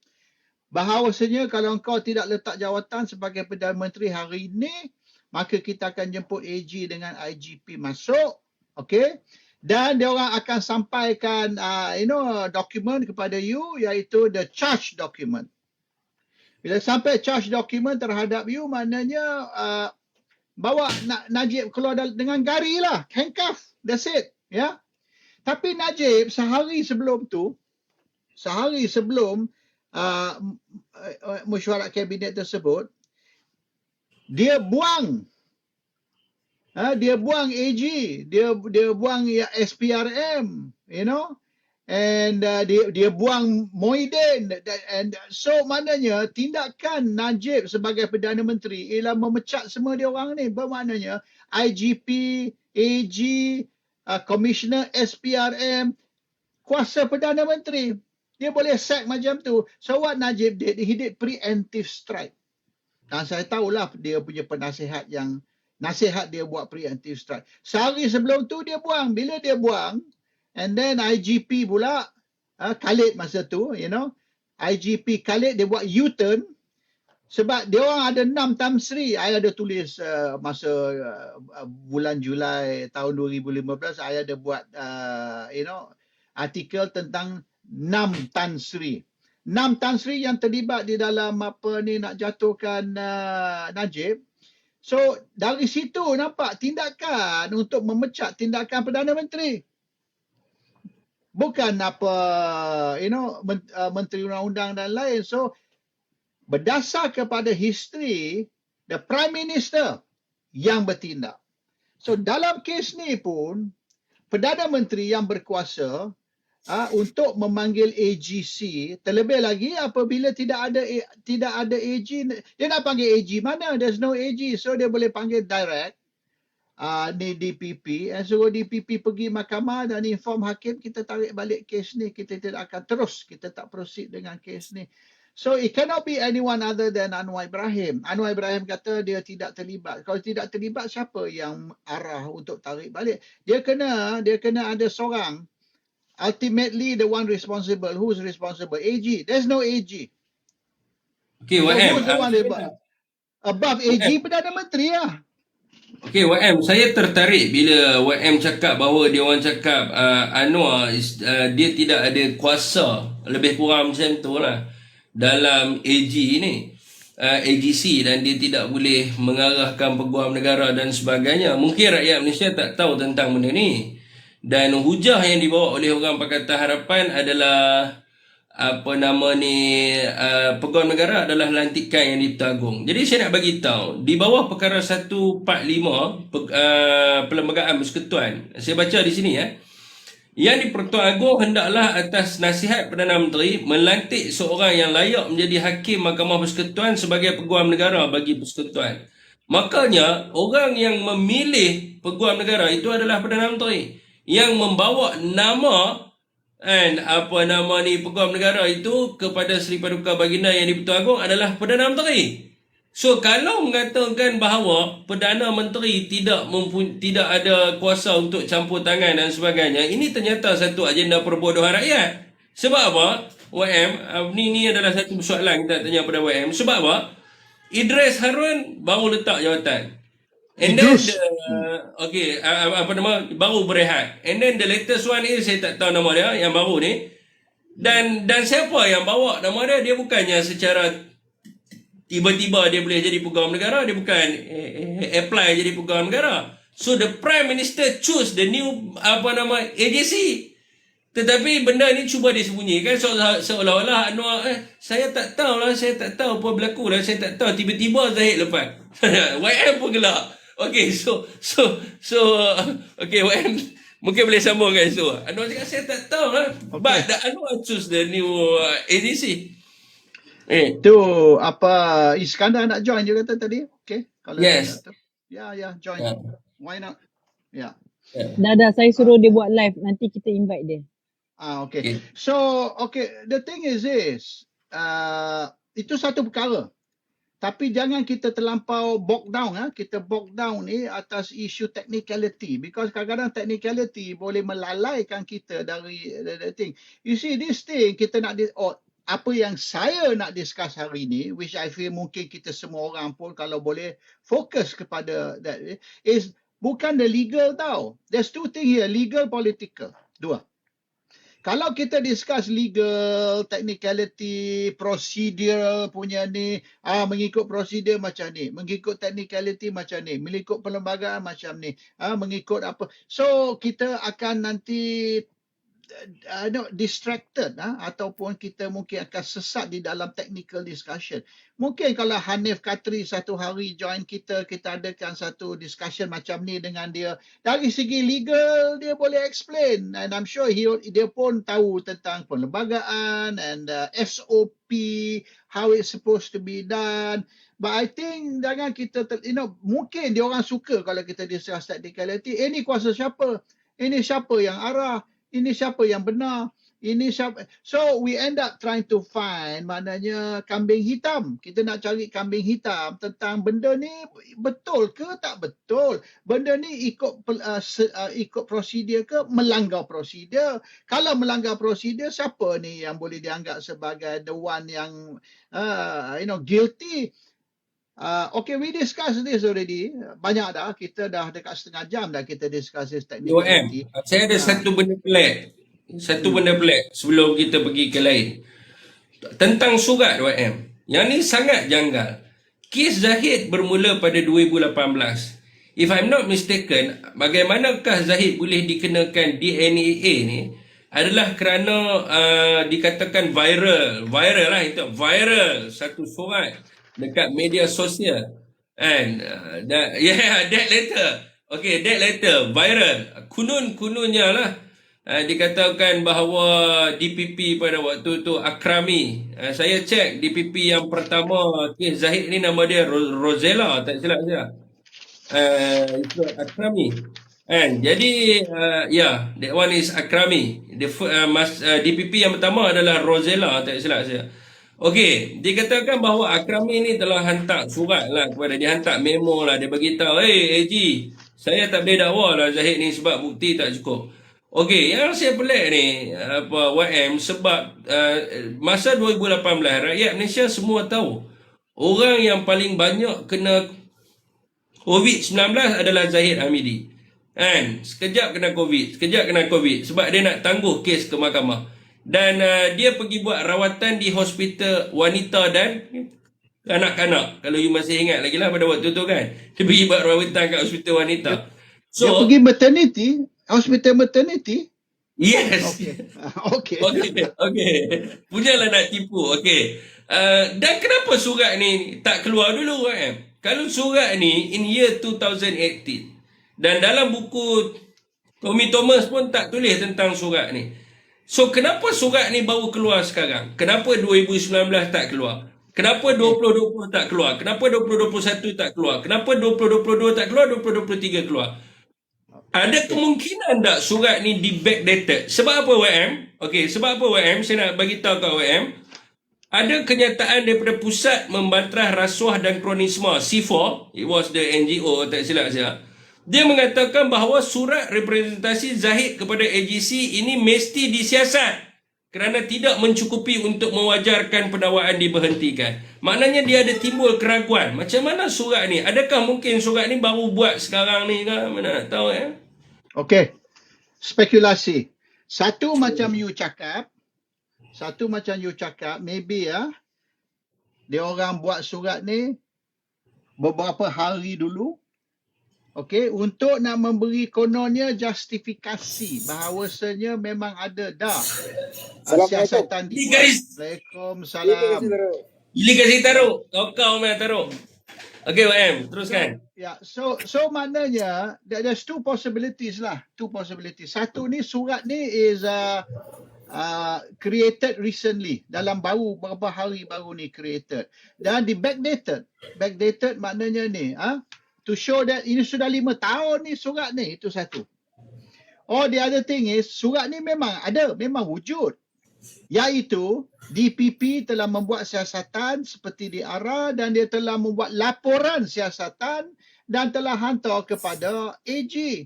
bahawasanya kalau engkau tidak letak jawatan sebagai Perdana Menteri hari ini, maka kita akan jemput AG dengan IGP masuk. Okay? Dan dia orang akan sampaikan dokumen kepada you, iaitu the charge document. Bila sampai charge document terhadap you, maknanya bawa Najib keluar dengan gari lah, handcuff. That's it, ya. Tapi Najib sehari sebelum mesyuarat kabinet tersebut, dia buang AG, dia buang SPRM, and dia buang Muhyiddin, and so maknanya tindakan Najib sebagai Perdana Menteri ialah memecat semua dia orang ni. Bermaknanya IGP, AG, Commissioner SPRM, kuasa Perdana Menteri, dia boleh sack macam tu. So what Najib did, he did preemptive strike. Dan saya tahulah dia punya penasihat yang nasihat dia buat preemptive strike. Sehari sebelum tu dia buang. Bila dia buang, and then IGP pula, Khalid masa tu, IGP Khalid, dia buat U-turn. Sebab dia orang ada 6 Tan Sri. I ada tulis masa bulan Julai tahun 2015, I ada buat artikel tentang 6 Tan Sri. 6 Tan Sri yang terlibat di dalam apa ni nak jatuhkan Najib. So dari situ nampak tindakan untuk memecat tindakan Perdana Menteri. Bukan apa Menteri Undang-Undang dan lain. So berdasar kepada history, the Prime Minister yang bertindak. So dalam kes ni pun, Perdana Menteri yang berkuasa untuk memanggil AGC, terlebih lagi apabila tidak ada AG, dia nak panggil AG mana? There's no AG, so dia boleh panggil direct ni DPP, suruh DPP pergi mahkamah dan inform hakim, kita tarik balik kes ni, kita tidak akan terus, kita tak proceed dengan kes ni. So it cannot be anyone other than Anwar Ibrahim. Anwar Ibrahim kata dia tidak terlibat. Kalau tidak terlibat, siapa yang arah untuk tarik balik? Dia kena ada seorang. Ultimately the one responsible. Who's responsible? AG. There's no AG.
Okay,
So
YM.
who's the one above AG? Perdana Menteri lah.
Okay, YM, saya tertarik bila YM cakap bahawa dia orang cakap Anwar dia tidak ada kuasa, lebih kurang macam tu lah, dalam AG ni, AGC, dan dia tidak boleh mengarahkan peguam negara dan sebagainya. Mungkin rakyat Malaysia tak tahu tentang benda ni. Dan hujah yang dibawa oleh orang Pakatan Harapan adalah peguam negara adalah lantikan yang di-Pertuan Agong. Jadi saya nak bagi tahu di bawah perkara 145 Perlembagaan Persekutuan. Saya baca di sini yang di-Pertuan Agong hendaklah atas nasihat Perdana Menteri melantik seorang yang layak menjadi hakim Mahkamah Persekutuan sebagai peguam negara bagi persekutuan. Makanya orang yang memilih peguam negara itu adalah Perdana Menteri. Yang membawa nama peguam negara itu kepada Seri Paduka Baginda yang di-Pertuan Agong adalah Perdana Menteri. So kalau mengatakan bahawa Perdana Menteri tidak ada kuasa untuk campur tangan dan sebagainya, ini ternyata satu agenda perbodohan rakyat. Sebab apa? YM, ni adalah satu soalan kita tanya pada YM. Sebab apa? Idris Harun baru letak jawatan. And then baru berehat. And then the latest one is, saya tak tahu nama dia yang baru ni. Dan siapa yang bawa nama dia? Dia bukannya secara tiba-tiba dia boleh jadi peguam negara, dia bukan apply jadi peguam negara. So the Prime Minister choose the new AGC. Tetapi benda ni cuba disembunyikan seolah-olah Anwar saya tak tahu apa berlaku lah, saya tak tahu, tiba-tiba Zahid lepas. YM pun gelak. Okay, so okay, YM mungkin boleh sambung guys. So Anwar cakap saya tak tahu lah, but Anwar choose the new AGC.
Tu Iskandar nak join dia kata tadi. Okay, kalau
yes.
Join. Why not?
Dah saya suruh dia buat live, nanti kita invite dia.
Okay. So the thing is this, itu satu perkara. Tapi jangan kita terlampau bog down. Kita bog down ni atas isu technicality. Because kadang-kadang technicality boleh melalaikan kita dari the thing. You see, this thing kita nak apa yang saya nak discuss hari ni, which I feel mungkin kita semua orang pun kalau boleh fokus kepada that, is bukan the legal tau. There's two things here, legal, political. Dua. Kalau kita discuss legal, technicality, procedural punya ni, mengikut prosedur macam ni, mengikut technicality macam ni, mengikut perlembagaan macam ni, mengikut apa. So kita akan nanti distracted ataupun kita mungkin akan sesat di dalam technical discussion. Mungkin kalau Hanif Katri satu hari join kita adakan satu discussion macam ni dengan dia. Dari segi legal dia boleh explain, and I'm sure dia pun tahu tentang perlembagaan and SOP, how it's supposed to be done. But I think jangan kita mungkin dia orang suka kalau kita discuss technicality. Ini kuasa siapa? Ini siapa yang arah? Ini siapa yang benar? Ini siapa? So we end up trying to find, maknanya kambing hitam. Kita nak cari kambing hitam tentang benda ni betul ke tak betul. Benda ni ikut prosedur ke melanggar prosedur. Kalau melanggar prosedur, siapa ni yang boleh dianggap sebagai the one yang guilty? Okay, we discuss this already. Banyak dah. Kita dah dekat setengah jam dah kita discuss this technicality.
Saya ada satu benda pelik. Satu benda pelik sebelum kita pergi ke lain. Tentang surat YM. Yang ni sangat janggal. Kes Zahid bermula pada 2018. If I'm not mistaken, bagaimanakah Zahid boleh dikenakan DNAA ni adalah kerana dikatakan viral lah itu, viral satu surat dekat media sosial. And that letter. Okay, that letter viral. Kununnya lah. Dikatakan bahawa DPP pada waktu tu Akrami. Saya cek DPP yang pertama kes Zahid ni nama dia Rosella, tak silap saya. Itu Akrami. And jadi that one is Akrami. DPP yang pertama adalah Rosella, tak silap saya. Okey, dikatakan bahawa Akrami ni telah hantar surat lah kepada dia, hantar memo lah, dia beritahu, AG, saya tak boleh dakwa lah Zahid ni sebab bukti tak cukup. Okey, yang saya pelik ni YM sebab masa 2018 rakyat Malaysia semua tahu orang yang paling banyak kena COVID-19 adalah Zahid Hamidi. Kan? Sekejap kena COVID sebab dia nak tangguh kes ke mahkamah. Dan dia pergi buat rawatan di hospital wanita dan kanak-kanak. Kalau you masih ingat lagi lah pada waktu tu kan. Dia pergi buat rawatan kat hospital wanita.
Dia pergi maternity? Hospital maternity?
Yes.
Okay.
Punyalah nak tipu. Okay. Dan kenapa surat ni tak keluar dulu kan? Kalau surat ni in year 2018 dan dalam buku Tommy Thomas pun tak tulis tentang surat ni. So kenapa surat ni baru keluar sekarang? Kenapa 2019 tak keluar? Kenapa 2020 tak keluar? Kenapa 2021 tak keluar? Kenapa 2022 tak keluar? 2023 keluar? Ada kemungkinan tak surat ni di backdated? Sebab apa YM? Okey, sebab apa YM? Saya nak bagi tahu kat YM. Ada kenyataan daripada Pusat Membanterah Rasuah dan Kronisme, C4, it was the NGO, tak silap saya. Dia mengatakan bahawa surat representasi Zahid kepada AGC ini mesti disiasat kerana tidak mencukupi untuk mewajarkan pendakwaan diberhentikan. Maknanya dia ada timbul keraguan. Macam mana surat ni? Adakah mungkin surat ni baru buat sekarang ni ke? Mana nak tahu ya?
Okey. Spekulasi. Satu macam you cakap, maybe dia orang buat surat ni beberapa hari dulu. Okey, untuk nak memberi kononnya justifikasi bahawasanya memang ada dah siasatan di Waalaikumsalam.
Ili kasih taruh. Kau main taruh. Okey YM, teruskan.
So maknanya there's two possibilities lah. Satu ni surat ni is created recently, dalam beberapa hari baru ni created. Dan di backdated maknanya ni to show that ini sudah 5 tahun ni surat ni, itu satu. The other thing is surat ni memang ada, memang wujud. Iaitu DPP telah membuat siasatan seperti diarah dan dia telah membuat laporan siasatan dan telah hantar kepada AG.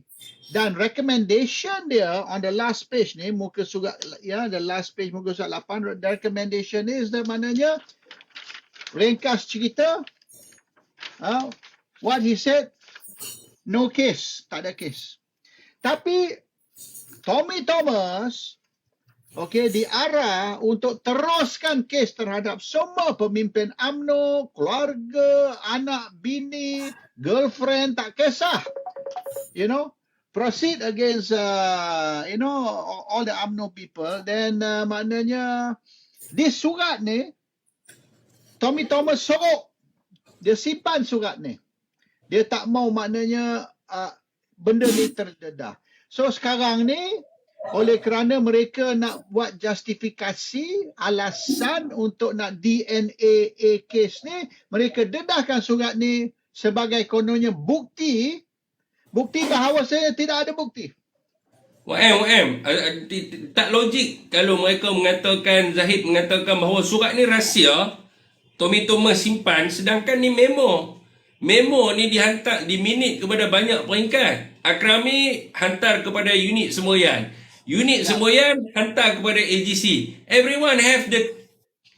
Dan recommendation dia on the last page ni, muka surat the last page muka surat 8, the recommendation is the maknanya ringkas cerita what he said, no case, tak ada case. Tapi Tommy Thomas diarah untuk teruskan kes terhadap semua pemimpin UMNO, keluarga, anak, bini, girlfriend, tak kisah. Proceed against all the UMNO people. Then maknanya di surat ni Tommy Thomas sorok dia simpan surat ni. Dia tak mau maknanya benda ni terdedah. So sekarang ni oleh kerana mereka nak buat justifikasi alasan untuk nak DNA case ni, mereka dedahkan surat ni sebagai kononnya bukti bahawa saya tidak ada bukti.
Tak logik kalau mereka mengatakan, Zahid mengatakan bahawa surat ni rahsia, Tommy Thomas simpan, sedangkan ni memo. Memo ni dihantar, diminit kepada banyak peringkat. Akrami hantar kepada unit semboyan. Unit semboyan hantar kepada AGC. Everyone have the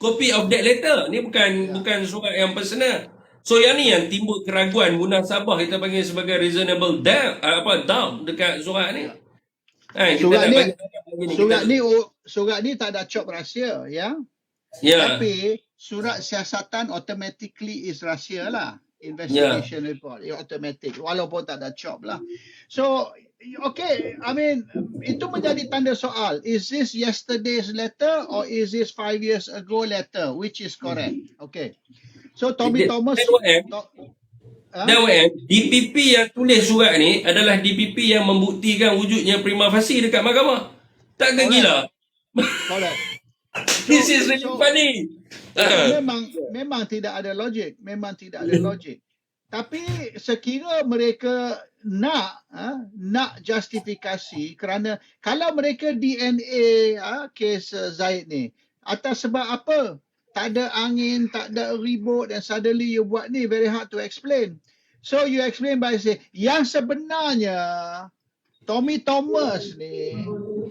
copy of that letter. Ni bukan surat yang personal. So yang ni yang timbul keraguan munasabah, kita panggil sebagai reasonable doubt dekat surat ni.
Surat ni tak ada cop rahsia, ya.
Ya.
Tapi surat siasatan automatically is rahsia lah. Investigation report, automatic, walaupun tak ada cop lah. So, okay, I mean, itu menjadi tanda soal. Is this yesterday's letter or is this 5 years ago letter? Which is correct? Okay. So, Tommy Thomas...
DPP yang tulis surat ni adalah DPP yang membuktikan wujudnya prima facie dekat mahkamah. Takkan gila?
Correct.
This is really funny.
Memang tidak ada logik. Tapi sekira mereka nak justifikasi, kerana kalau mereka DNA kes Zahid ni, atas sebab apa? Tak ada angin, tak ada ribut, dan suddenly you buat ni, very hard to explain. So you explain by say, yang sebenarnya Tommy Thomas ni,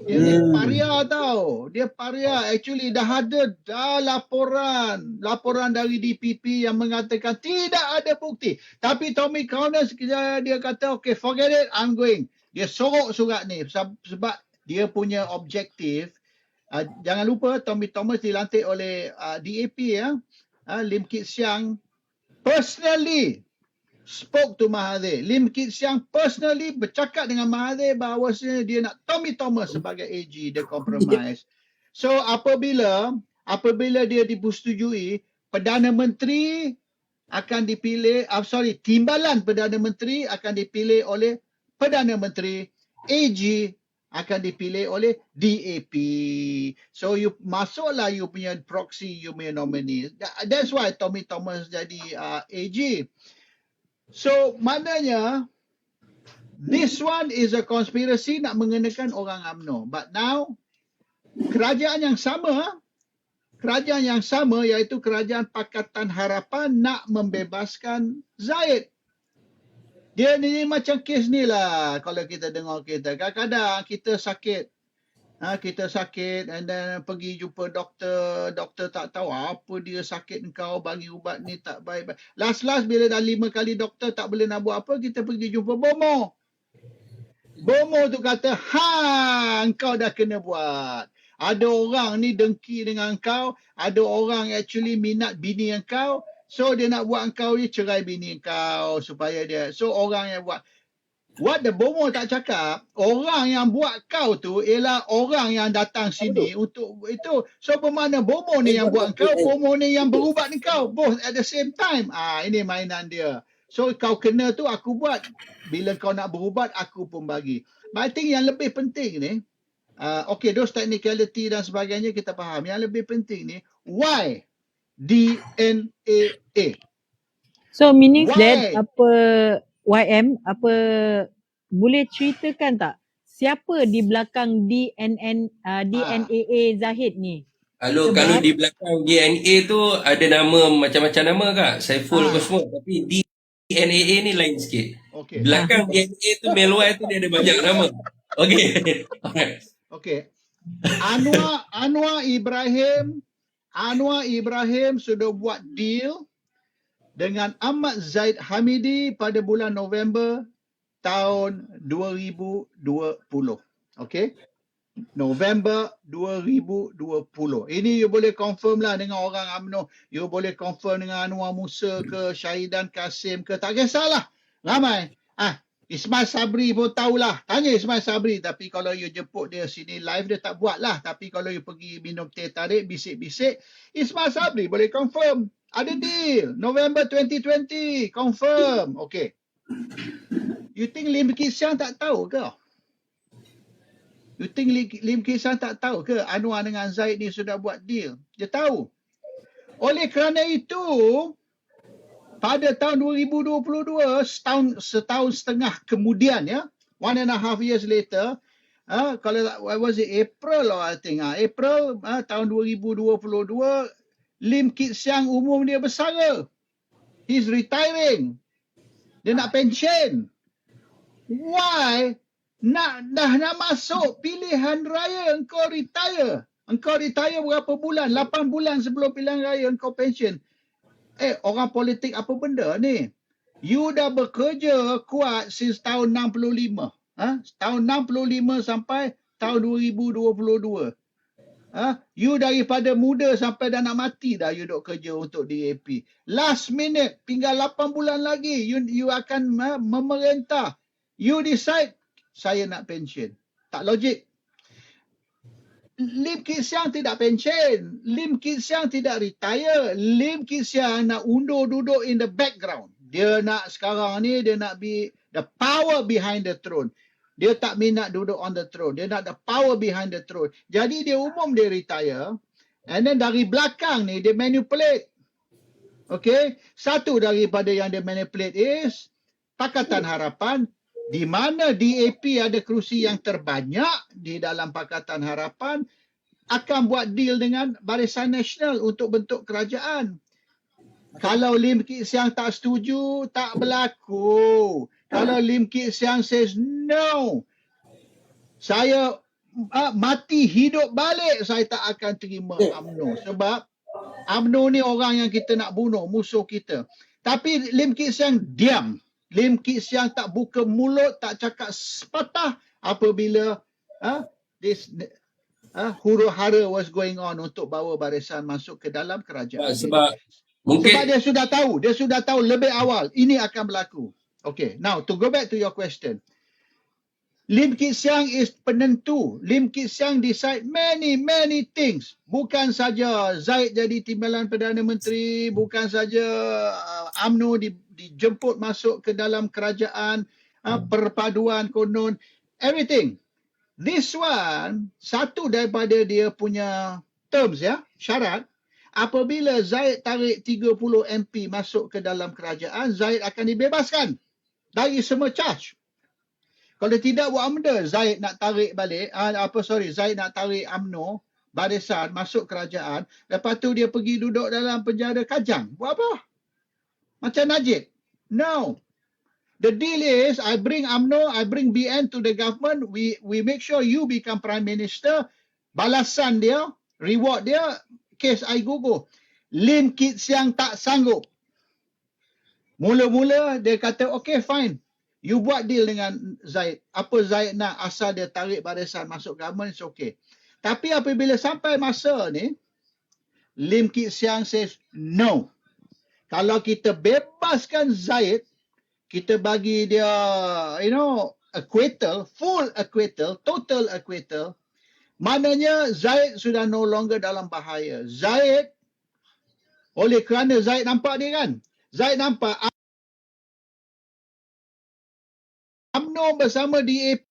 dia ni paria tau. Dia paria. Actually dah ada laporan dari DPP yang mengatakan tidak ada bukti. Tapi Tommy Thomas dia kata, okay, forget it, I'm going. Dia sorok surat ni sebab dia punya objektif. Jangan lupa Tommy Thomas dilantik oleh DAP, Lim Kit Siang personally spoke to Mahathir. Lim Kit Siang personally bercakap dengan Mahathir bahawa dia nak Tommy Thomas sebagai AG, dia compromise. So apabila dia dipersetujui, Perdana Menteri akan dipilih, Timbalan Perdana Menteri akan dipilih oleh Perdana Menteri, AG akan dipilih oleh DAP. So you masuklah you punya proxy, you punya nominee. That's why Tommy Thomas jadi AG. So maknanya this one is a conspiracy nak mengenakan orang UMNO. But now kerajaan yang sama iaitu Kerajaan Pakatan Harapan nak membebaskan Zahid. Dia ni macam kes ni lah kalau kita dengar kita. Kadang-kadang kita sakit. Kita sakit and then pergi jumpa doktor. Doktor tak tahu apa dia sakit engkau, bagi ubat ni tak baik. Last bila dah 5 kali doktor tak boleh nak buat apa, kita pergi jumpa Bomo. Bomo tu kata, engkau dah kena buat. Ada orang ni dengki dengan engkau. Ada orang actually minat bini engkau. So dia nak buat engkau ni cerai bini engkau supaya dia. So orang yang buat. What the Bomo tak cakap, orang yang buat kau tu ialah orang yang datang sini untuk itu. So bermakna Bomo ni yang buat engkau, Bomo ni yang berubat engkau. Both at the same time. Ini mainan dia. So kau kena tu aku buat. Bila kau nak berubat, aku pun bagi. But I think yang lebih penting ni, okay, those technicality dan sebagainya kita faham. Yang lebih penting ni, why DNAA?
So meaning that YM boleh ceritakan tak siapa di belakang DNAA Zahid ni?
Kalau di belakang DNA tu ada nama macam-macam nama Kak. Saiful apa semua, tapi DNAA ni lain sikit. Okay. Belakang DNA tu Melwai tu dia ada banyak nama. Okey. Alright.
Okey. Anwar Ibrahim sudah buat deal dengan Ahmad Zahid Hamidi pada bulan November tahun 2020. Okey. November 2020. Ini you boleh confirm lah dengan orang UMNO. You boleh confirm dengan Anwar Musa ke, Syahidan Kasim ke, tak kisahlah. Ramai. Ismail Sabri pun tahulah. Tanya Ismail Sabri. Tapi kalau you jemput dia sini live, dia tak buat lah. Tapi kalau you pergi minum teh tarik, bisik-bisik, Ismail Sabri boleh confirm. Ada deal. November 2020. Confirm. Okay. You think Lim Kit Siang tak tahu ke? You think Lim Kit Siang tak tahu ke Anwar dengan Zahid ni sudah buat deal? Dia tahu. Oleh kerana itu, pada tahun 2022, setahun setengah kemudian, 1.5 years later, Kalau what was it, April or I think, April tahun 2022, Lim Kit Siang umum dia bersara. He's retiring. Dia nak pension. Why? Dah nak masuk pilihan raya, engkau retire. Engkau retire berapa bulan? 8 bulan sebelum pilihan raya engkau pension. Orang politik apa benda ni? You dah bekerja kuat since tahun 65. Tahun 65 sampai tahun 2022. You daripada muda sampai dah nak mati dah you duk kerja untuk DAP. Last minute, tinggal 8 bulan lagi, you akan memerintah. You decide, saya nak pension. Tak logik. Lim Kit Siang tidak pension. Lim Kit Siang tidak retire. Lim Kit Siang nak undur duduk in the background. Dia nak sekarang ni, dia nak be the power behind the throne. Dia tak minat duduk on the throne. Dia nak the power behind the throne. Jadi dia umum dia retire. And then dari belakang ni, dia manipulate. Okay. Satu daripada yang dia manipulate is Pakatan Harapan, di mana DAP ada kerusi yang terbanyak di dalam Pakatan Harapan, akan buat deal dengan Barisan Nasional untuk bentuk kerajaan. Kalau Lim Kit Siang tak setuju, tak berlaku. Kalau Lim Kit Siang says no, saya mati hidup balik, saya tak akan terima UMNO. Sebab UMNO ni orang yang kita nak bunuh, musuh kita. Tapi Lim Kit Siang diam. Lim Kit Siang tak buka mulut, tak cakap sepatah apabila huru-hara was going on untuk bawa barisan masuk ke dalam kerajaan.
Sebab mungkin
dia sudah tahu lebih awal ini akan berlaku. Okay, now to go back to your question. Lim Kit Siang is penentu. Lim Kit Siang decide many things. Bukan saja Zaid jadi timbalan Perdana Menteri, bukan saja UMNO dijemput masuk ke dalam kerajaan, perpaduan konon, everything. This one, satu daripada dia punya terms syarat, apabila Zaid tarik 30 MP masuk ke dalam kerajaan, Zaid akan dibebaskan dari semua charge. Kalau tidak buat benda, Zaid nak tarik balik, Zaid nak tarik UMNO, barisan masuk kerajaan, lepas tu dia pergi duduk dalam penjara Kajang. Buat apa? Macam Najib. No. The deal is, I bring UMNO, I bring BN to the government, we make sure you become Prime Minister, balasan dia, reward dia, kes I gugur. Lim Kit Siang tak sanggup. Mula-mula dia kata, okay fine, you buat deal dengan Zaid. Apa Zaid nak, asal dia tarik barisan masuk government, it's okay. Tapi apabila sampai masa ni, Lim Kit Siang says, no. Kalau kita bebaskan Zaid, kita bagi dia, acquittal, full acquittal, total acquittal, maknanya Zaid sudah no longer dalam bahaya. Zaid, oleh kerana Zaid nampak dia kan, Zaid nampak UMNO bersama DAP,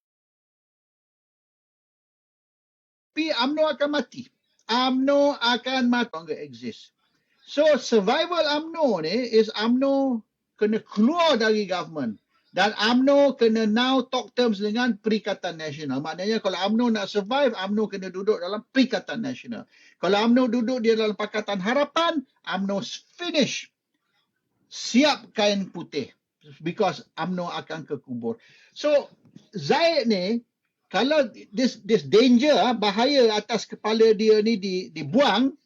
UMNO akan mati. UMNO akan mati, longer exist. So survival UMNO ni is UMNO kena keluar dari government. Dan UMNO kena now talk terms dengan Perikatan Nasional. Maknanya kalau UMNO nak survive, UMNO kena duduk dalam Perikatan Nasional. Kalau UMNO duduk di dalam Pakatan Harapan, UMNO finish. Siap kain putih. Because UMNO akan kekubur. So, Zaid ni, kalau this danger, bahaya atas kepala dia ni dibuang,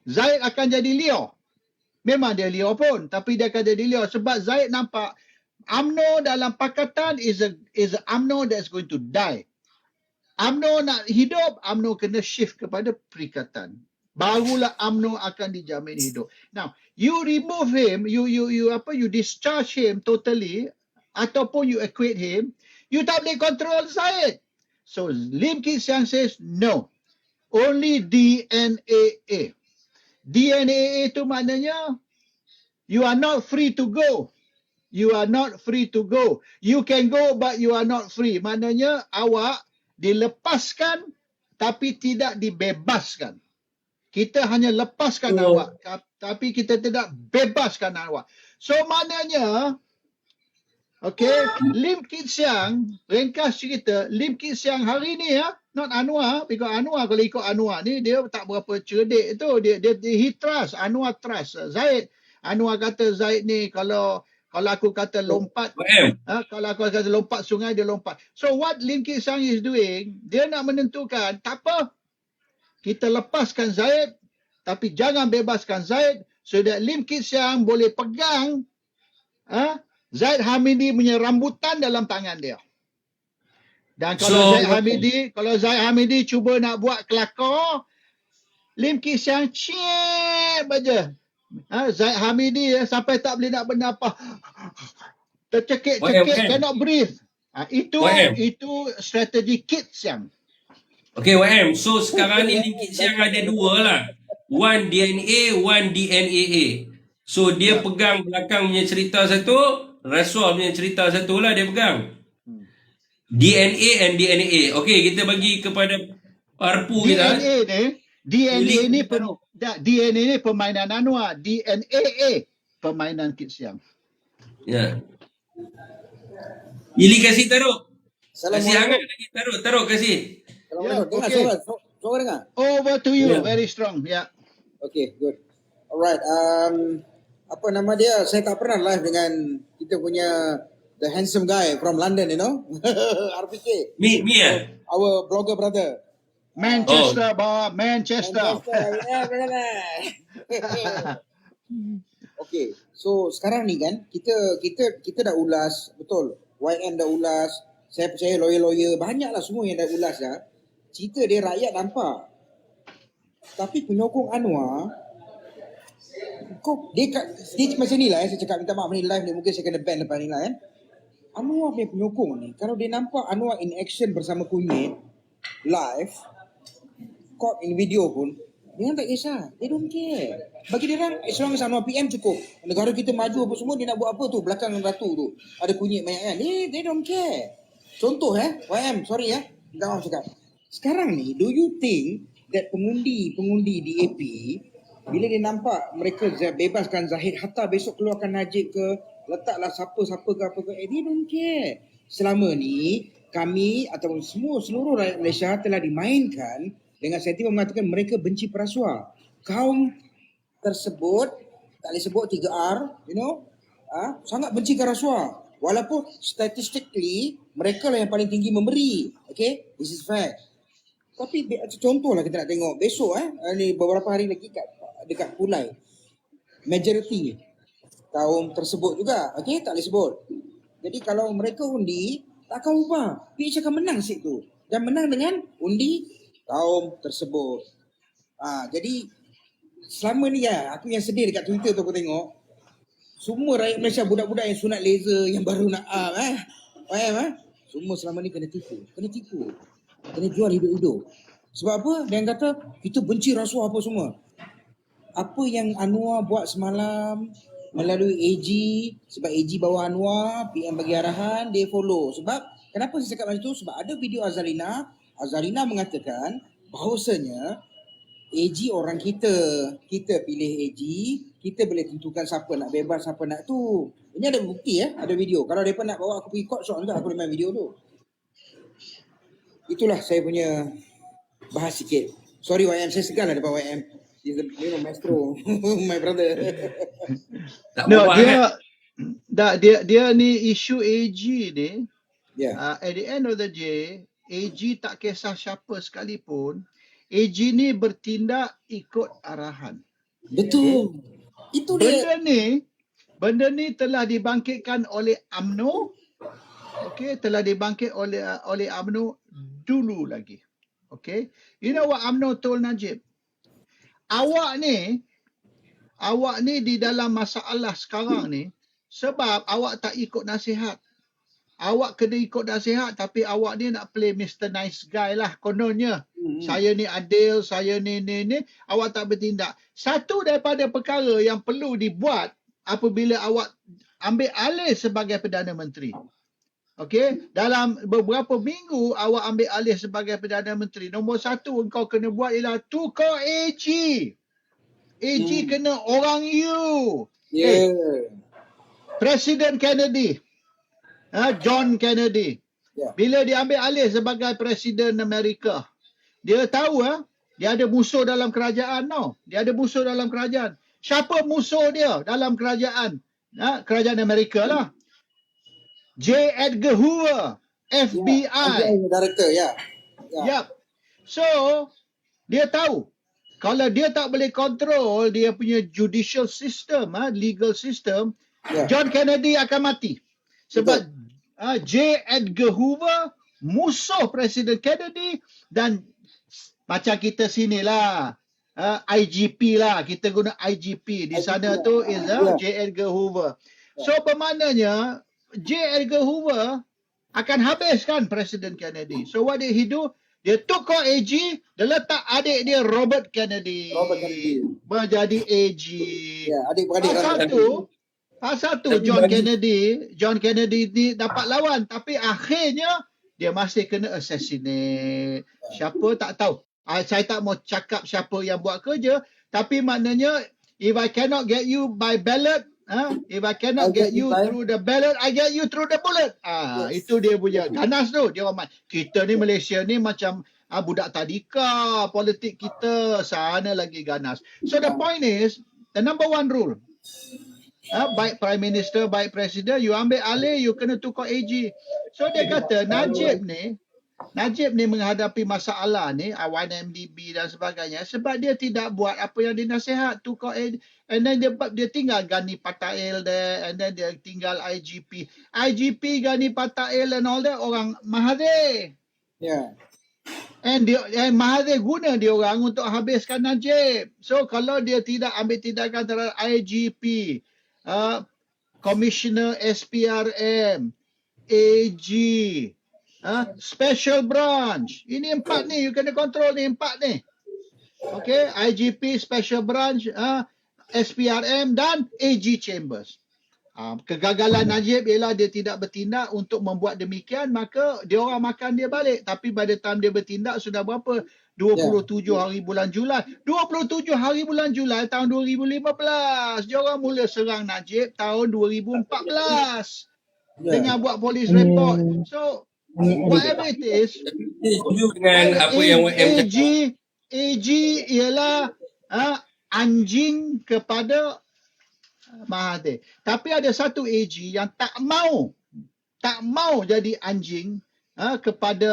Zaid akan jadi liar. Memang dia liar pun, tapi dia akan jadi liar. Sebab Zaid nampak UMNO dalam pakatan is a UMNO that's going to die. UMNO nak hidup, UMNO kena shift kepada perikatan. Barulah UMNO akan dijamin hidup. Now, you remove him, you discharge him totally, ataupun you acquit him, you tak boleh control Zaid. So, Lim Kit Siang says, no. Only DNAA. DNAA itu maknanya, you are not free to go. You are not free to go. You can go but you are not free. Maknanya awak dilepaskan tapi tidak dibebaskan. Kita hanya lepaskan awak tapi kita tidak bebaskan awak. So maknanya Okay, Lim Kit Siang, ringkas cerita, Lim Kit Siang hari ni not Anwar, because Anwar kalau ikut Anwar ni, dia tak berapa cerdik tu, dia he trust, Anwar trust Zaid. Anwar kata Zaid ni kalau aku kata lompat,
YM.
kalau aku kata lompat sungai, dia lompat. So what Lim Kit Siang is doing, dia nak menentukan, tak apa, kita lepaskan Zaid, tapi jangan bebaskan Zaid, so that Lim Kit Siang boleh pegang Zaid Hamidi punya rambutan dalam tangan dia. Dan kalau Zaid Hamidi cuba nak buat kelakar, Lim Kit Siang ciep aja. Zaid Hamidi sampai tak boleh nak bernafas. Tercekik-cekik, cannot breathe. Itu strategi Kit Siang.
Okay, YM. So sekarang ni Lim Kit Siang ada dua lah. One DNA, one DNAA. So dia pegang belakang punya cerita satu, Rasuah punya cerita satu lah dia pegang. DNA and DNAA. Okay, kita bagi kepada Parpu kita.
DNA ni permainan Anwar, DNAA permainan Kit Siang.
Ya. Ili kasih taruh. Kasih hangat lagi, taruh kasih.
Suara dengar?
Over to you, very strong. Yeah.
Okay, good. Alright, apa nama dia? Saya tak pernah live dengan kita punya the handsome guy from London, you know? RPK.
Me
Our blogger brother.
Manchester, Manchester.
Yeah, brother. Okay, so sekarang ni kan kita dah ulas, betul. YM dah ulas. Saya percaya lawyer-lawyer banyaklah semua yang dah ulas dah. Cerita dia rakyat nampak. Tapi penyokong Anwar, dia macam ni lah saya cakap, minta maaf ni live ni, mungkin saya kena ban lepas ni lah kan. Anwar punya penyokong ni, kalau dia nampak Anwar in action bersama kunyit live, caught in video pun, dia tak kisah, they don't care. Bagi dia orang, as long as Anwar PM cukup. Negara kita maju apa semua, dia nak buat apa tu belakang ratu tu, ada kunyit banyak kan, they don't care. Contoh YM, sorry minta maaf cakap. Sekarang ni, do you think that pengundi di AP, bila dia nampak mereka bebaskan Zahid, hatta besok keluarkan Najib ke, letaklah siapa ke apa ke, they don't care. Selama ni kami ataupun seluruh rakyat Malaysia telah dimainkan dengan sentimen mengatakan mereka benci perasuah. Kaum tersebut, tak boleh sebut 3R, you know, sangat benci rasuah. Walaupun statistically mereka lah yang paling tinggi memberi. Okay, this is fact. Tapi contoh lah kita nak tengok besok ni beberapa hari lagi dekat Pulai, majority kaum tersebut juga, okay, tak boleh sebut. Jadi kalau mereka undi, tak akan ubah, PH akan menang situ dan menang dengan undi kaum tersebut. Jadi selama ni aku yang sedih dekat Twitter tu aku tengok semua rakyat Malaysia, budak-budak yang sunat laser, yang baru nak semua selama ni kena tipu, kena jual hidup-hidup. Sebab apa? Dia kata kita benci rasuah apa semua. Apa yang Anwar buat semalam melalui AG, sebab AG bawa Anwar, PM bagi arahan, dia follow. Sebab kenapa saya cakap macam tu? Sebab ada video Azarina mengatakan bahawasanya AG orang kita pilih AG, kita boleh tentukan siapa nak bebas, siapa nak tu. Ini ada bukti ada video. Kalau mereka nak bawa aku pergi court shot juga, aku boleh main video tu. Itulah saya punya bahas sikit. Sorry YM, saya segan lah depan YM. He's the maestro, my brother.
Dia ni isu AG ni.
Yeah.
At the end of the day, AG tak kisah siapa sekalipun, AG ni bertindak ikut arahan.
Betul. Itu dia.
Benda ni telah dibangkitkan oleh UMNO. Okay, telah dibangkit oleh UMNO dulu lagi. Okay, you know what UMNO told Najib? Awak ni di dalam masalah sekarang ni sebab awak tak ikut nasihat. Awak kena ikut nasihat, tapi awak ni nak play Mr. Nice Guy lah kononnya. Saya ni adil, saya ni. Awak tak bertindak. Satu daripada perkara yang perlu dibuat apabila awak ambil alih sebagai Perdana Menteri. Okey, dalam beberapa minggu awak ambil alih sebagai Perdana Menteri. Nombor satu engkau kena buat ialah tukar AG. AG kena orang you.
Yeah.
Presiden Kennedy. John Kennedy.
Ya.
Bila dia ambil alih sebagai Presiden Amerika, dia tahu dia ada musuh dalam kerajaan tau. Dia ada musuh dalam kerajaan. Siapa musuh dia dalam kerajaan? Kerajaan Amerika lah. J. Edgar Hoover, FBI.
FBI Director, ya.
Yap. So, dia tahu kalau dia tak boleh kontrol dia punya judicial system, legal system,
Ya.
John Kennedy akan mati. Sebab J. Edgar Hoover musuh Presiden Kennedy dan macam kita sinilah IGP lah, kita guna IGP di sana tu is J. Edgar Hoover. So bermaknanya J. Edgar Hoover akan habiskan Presiden Kennedy. So what did he do? Dia tukar AG, dia letak adik dia Robert Kennedy. Menjadi AG.
Ya, adik-beradik.
Satu John Kennedy ni dapat lawan tapi akhirnya dia masih kena assassinate. Siapa tak tahu. Saya tak mau cakap siapa yang buat kerja, tapi maknanya if I cannot get you by ballot, if I cannot get you through the ballot, I get you through the bullet. Itu dia punya ganas tu. Dia orang kita ni Malaysia ni macam budak tadika, politik kita sana lagi ganas. So the point is, the number one rule, baik Prime Minister, baik Presiden, you ambil alih, you kena tukar AG. So dia kata Najib ni menghadapi masalah ni, 1MDB dan sebagainya, sebab dia tidak buat apa yang dinasihat, tukar AG. And then dia tinggal Gani Patail there, and then dia tinggal IGP. IGP, Gani Patail and all that, orang Mahathir.
Ya.
And Mahathir guna dia orang untuk habiskan Najib. So kalau dia tidak ambil tindakan terhadap IGP, Commissioner SPRM, AG, Special Branch. Ini 4 ni, you kena kontrol ni 4 ni. Okay, IGP, Special Branch, SPRM dan AG Chambers. Kegagalan Najib ialah dia tidak bertindak untuk membuat demikian, maka dia orang makan dia balik. Tapi pada time dia bertindak sudah berapa? 27 hari bulan Julai. 27 hari bulan Julai tahun 2015. Dia orang mula serang Najib tahun 2014. Dengan buat polis report. So, whatever it is,
setuju dengan apa yang YM cakap.
AG ialah anjing kepada Mahathir. Tapi ada satu AG yang tak mau jadi anjing kepada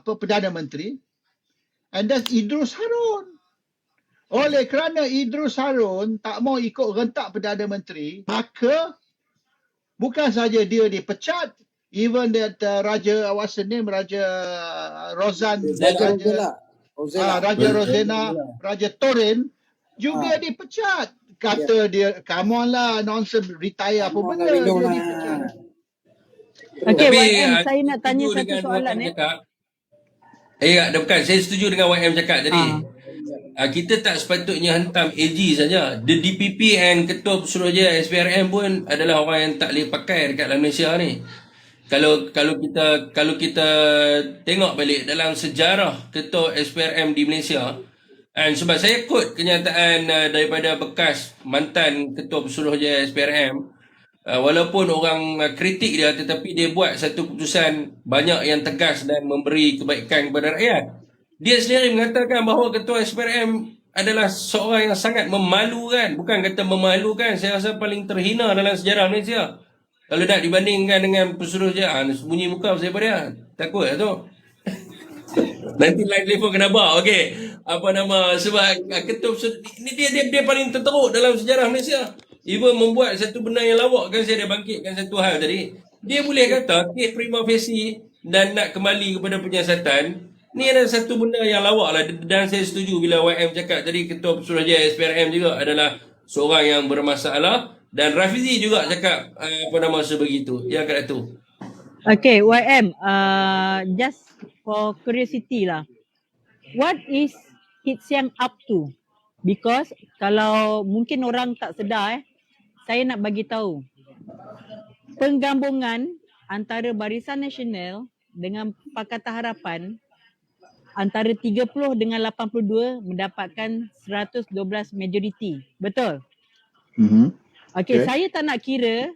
Perdana Menteri, and that's Idrus Harun. Oleh kerana Idrus Harun tak mau ikut rentak Perdana Menteri, maka bukan saja dia dipecat, even that Raja, what's the name, Raja Rozan, Raja Rosena, Raja Torin juga dipecat. Kata dia, come on lah, nonsense, retire apa benda, dia dipecat.
Okay,
Tapi,
YM, saya nak tanya
setuju
satu
dengan
soalan
YM cakap. Bukan, saya setuju dengan YM cakap tadi. Kita tak sepatutnya hantam AG saja. The DPP and Ketua Pesuruhjaya SPRM pun adalah orang yang tak boleh pakai dekat dalam Malaysia ni. Kalau kita tengok balik dalam sejarah Ketua SPRM di Malaysia, dan sebab saya quote kenyataan daripada bekas mantan Ketua Pesuruhjaya SPRM, walaupun orang kritik dia, tetapi dia buat satu keputusan banyak yang tegas dan memberi kebaikan kepada rakyat. Dia sendiri mengatakan bahawa Ketua SPRM adalah seorang yang sangat memalukan. Bukan kata memalukan, saya rasa paling terhina dalam sejarah Malaysia. Kalau nak dibandingkan dengan Pesuruhjaya, sembunyi muka daripada dia. Takut lah tu. Nanti live telefon kena bawa. Okey. Sebab Ketua Pesuruhjaya dia paling terteruk dalam sejarah Malaysia. Even membuat satu benda yang lawak, kan saya dah bangkitkan satu hal tadi. Dia boleh kata kes prima facie dan nak kembali kepada penyiasatan, ni adalah satu benda yang lawak lah. Dan saya setuju bila YM cakap tadi, Ketua Pesuruhjaya SPRM juga adalah seorang yang bermasalah. Dan Rafizi juga cakap sebegitu. Ya, Kak Datuk.
Okay, YM, just for curiosity lah. What is Kit Siang up to? Because kalau mungkin orang tak sedar, saya nak bagi tahu. Penggabungan antara Barisan Nasional dengan Pakatan Harapan antara 30 dengan 82 mendapatkan 112 majoriti. Betul? Okey,
Okay.
saya tak nak kira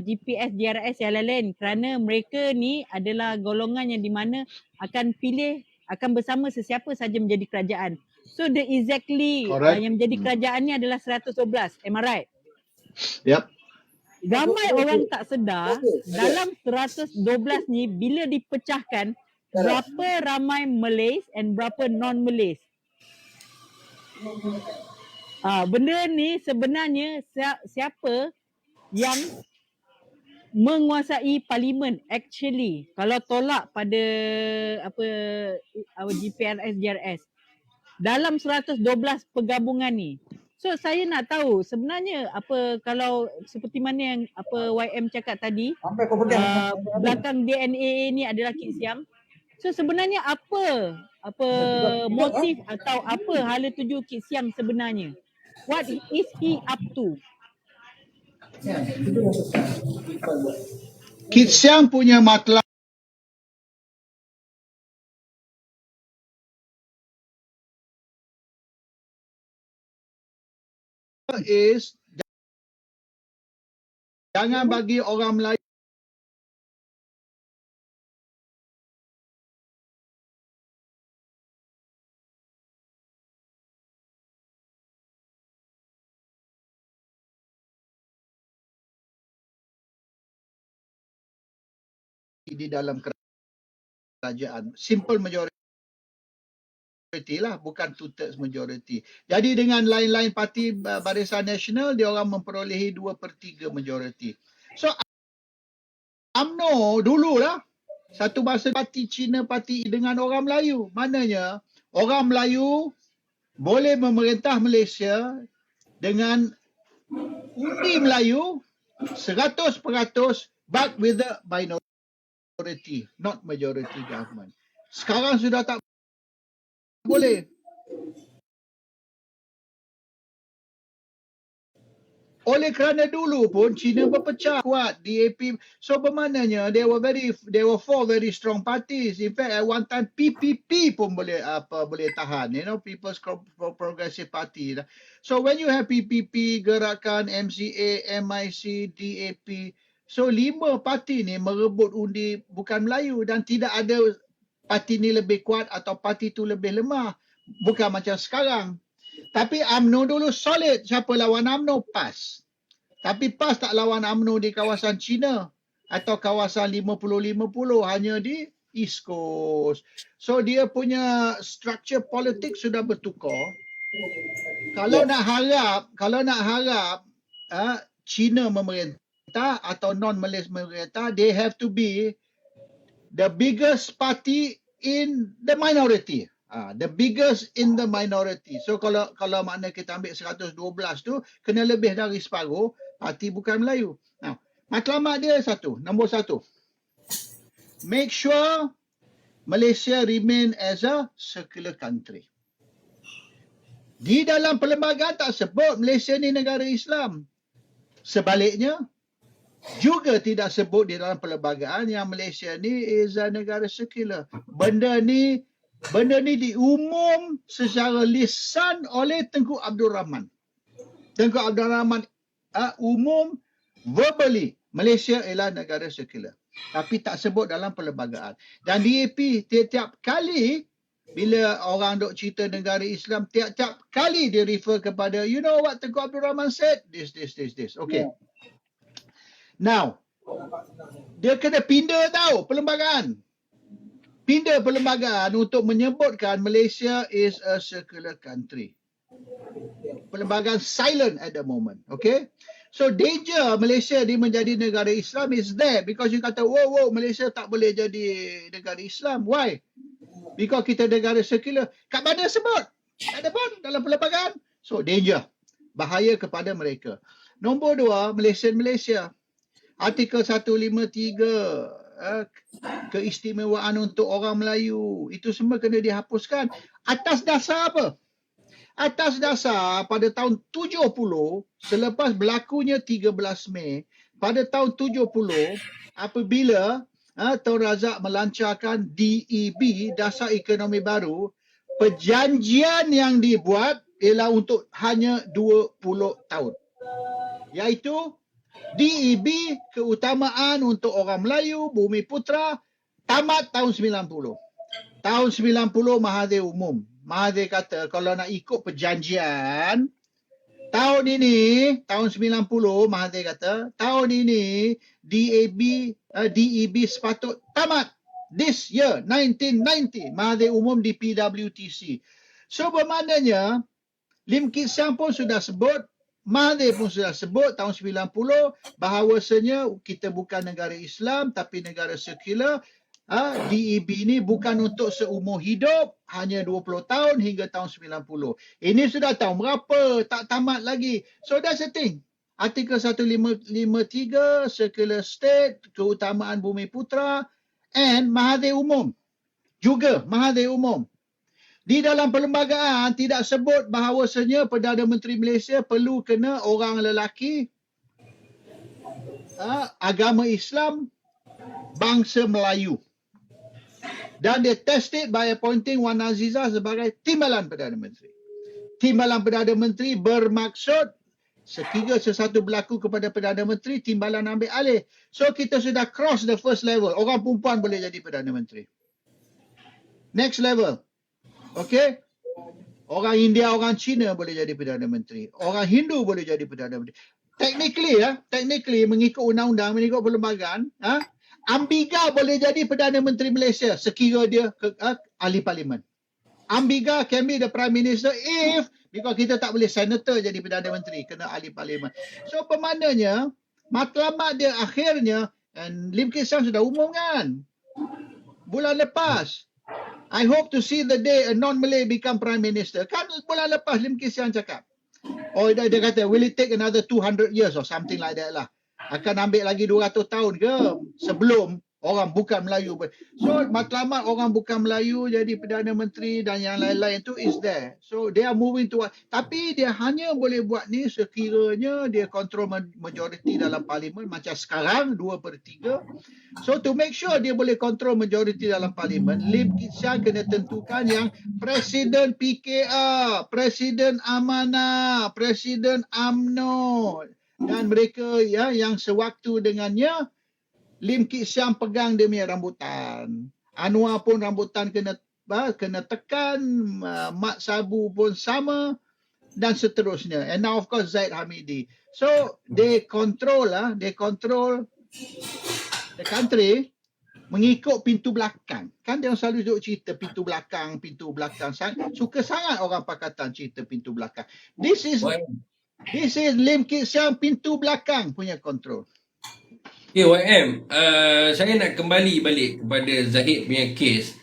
GPS, JRS yang lain-lain kerana mereka ni adalah golongan yang di mana akan bersama sesiapa saja menjadi kerajaan. So the exactly
Correct.
yang menjadi kerajaan ni adalah 112. Am I right?
Yep.
Ramai orang tak sedar dalam 112 ni bila dipecahkan berapa ramai Malays and berapa non-Malays. Benda ni sebenarnya siapa yang menguasai parlimen actually kalau tolak pada GPRS JRS dalam 112 pergabungan ni. So saya nak tahu sebenarnya kalau seperti mana yang YM cakap tadi,
Sampai kau pegang.
belakang DNA ni adalah Kit Siang. So sebenarnya apa motif atau apa hala tuju Kit Siang sebenarnya? What is he up to?
Kit Siang punya matlamat is jangan bagi orang Melayu di dalam kerajaan. Simple majority lah, bukan 2/3 majority. Jadi dengan lain-lain parti Barisan Nasional, dia orang memperolehi 2/3 majority. So UMNO dululah satu masa parti Cina, parti dengan orang Melayu. Maknanya orang Melayu boleh memerintah Malaysia dengan undi Melayu 100% but with the minority, not majority government. Sekarang sudah tak boleh. Oleh kerana dulu pun China berpecah kuat, DAP. So bermaknanya there were 4 very strong parties. In fact at one time PPP pun boleh tahan, People's Progressive Party. So when you have PPP, Gerakan, MCA, MIC, DAP, so 5 parti ni merebut undi bukan Melayu dan tidak ada parti ni lebih kuat atau parti tu lebih lemah. Bukan macam sekarang. Tapi UMNO dulu solid. Siapa lawan UMNO? PAS. Tapi PAS tak lawan UMNO di kawasan China atau kawasan 50-50, hanya di East Coast. So dia punya structure politik sudah bertukar. Kalau nak harap China memerintah atau non-Malaysia memerintah, they have to be the biggest party in the minority. The biggest in the minority. So kalau makna kita ambil 112 tu, kena lebih dari separuh parti bukan Melayu. Now, matlamat dia nombor satu. Make sure Malaysia remain as a secular country. Di dalam perlembagaan tak sebut Malaysia ni negara Islam. Sebaliknya, juga tidak sebut di dalam perlembagaan yang Malaysia ni is a negara sekular. Benda ni diumum secara lisan oleh Tengku Abdul Rahman. Tengku Abdul Rahman umum verbally Malaysia ialah negara sekular. Tapi tak sebut dalam perlembagaan. Dan DAP tiap-tiap kali bila orang duk cerita negara Islam, tiap-tiap kali dia refer kepada, you know what Tengku Abdul Rahman said? This. Okay. Now, dia kena pindah perlembagaan. Pindah perlembagaan untuk menyebutkan Malaysia is a secular country. Perlembagaan silent at the moment. Okay? So danger Malaysia di menjadi negara Islam is there because you kata, wow, Malaysia tak boleh jadi negara Islam. Why? Because kita negara secular. Kat mana sebut? Tak ada pun dalam perlembagaan. So danger. Bahaya kepada mereka. Nombor 2, Malaysia. Artikel 153. Keistimewaan untuk orang Melayu. Itu semua kena dihapuskan. Atas dasar apa? Atas dasar pada tahun 70, selepas berlakunya 13 Mei, pada tahun 70, apabila Tun Razak melancarkan DEB, Dasar Ekonomi Baru, perjanjian yang dibuat ialah untuk hanya 20 tahun. iaitu DEB, keutamaan untuk orang Melayu, Bumi Putra, tamat tahun 90. Tahun 90 Mahathir umum. Mahathir kata kalau nak ikut perjanjian, tahun ini, tahun 90 Mahathir kata, tahun ini DEB sepatut tamat. This year, 1990, Mahathir umum di PWTC. So bermaknanya, Lim Kit Siang pun sudah sebut, Mahathir pun sudah sebut tahun 90 bahawasanya kita bukan negara Islam tapi negara sekular. DEB ini bukan untuk seumur hidup, hanya 20 tahun hingga tahun 90. Ini sudah tahun berapa, tak tamat lagi. So that's the thing. Artikel 153, secular state, keutamaan Bumi Putra, and Mahathir umum. Juga Mahathir umum. Di dalam perlembagaan tidak sebut bahawasanya Perdana Menteri Malaysia perlu kena orang lelaki agama Islam bangsa Melayu. Dan dia tested by appointing Wan Azizah sebagai timbalan Perdana Menteri. Timbalan Perdana Menteri bermaksud sekiranya sesuatu berlaku kepada Perdana Menteri, timbalan ambil alih. So kita sudah cross the first level. Orang perempuan boleh jadi Perdana Menteri. Next level. Okey, orang India, orang Cina boleh jadi Perdana Menteri. Orang Hindu boleh jadi Perdana Menteri. Technically mengikut undang-undang, mengikut perlembagaan, Ambiga boleh jadi Perdana Menteri Malaysia sekira dia ahli parlimen. Ambiga can be the Prime Minister if, because kita tak boleh senator jadi Perdana Menteri, kena ahli parlimen. So bermaknanya, matlamat dia akhirnya, and Lim Kit Siang sudah umumkan bulan lepas, I hope to see the day a non-Malay become Prime Minister. Kan bulan lepas Lim Kit Siang cakap. Oh, dia kata, will it take another 200 years or something like that lah. Akan ambil lagi 200 tahun ke sebelum orang bukan Melayu. So, matlamat orang bukan Melayu jadi Perdana Menteri dan yang lain-lain tu is there. So, they are moving to... Tapi dia hanya boleh buat ni sekiranya dia kontrol majoriti dalam parlimen macam sekarang, 2/3. So, to make sure dia boleh kontrol majoriti dalam parlimen, Lim Kit Siang kena tentukan yang Presiden PKR, Presiden Amanah, Presiden UMNO dan mereka yang sewaktu dengannya, Lim Kit Siang pegang dia punya rambutan. Anwar pun rambutan kena tekan, Mat Sabu pun sama dan seterusnya. And now of course Zaid Hamidi. So they control the country mengikut pintu belakang. Kan dia selalu duk cerita pintu belakang. Suka sangat orang Pakatan cerita pintu belakang. This is Lim Kit Siang pintu belakang punya control.
YM, saya nak kembali balik kepada Zahid punya kes,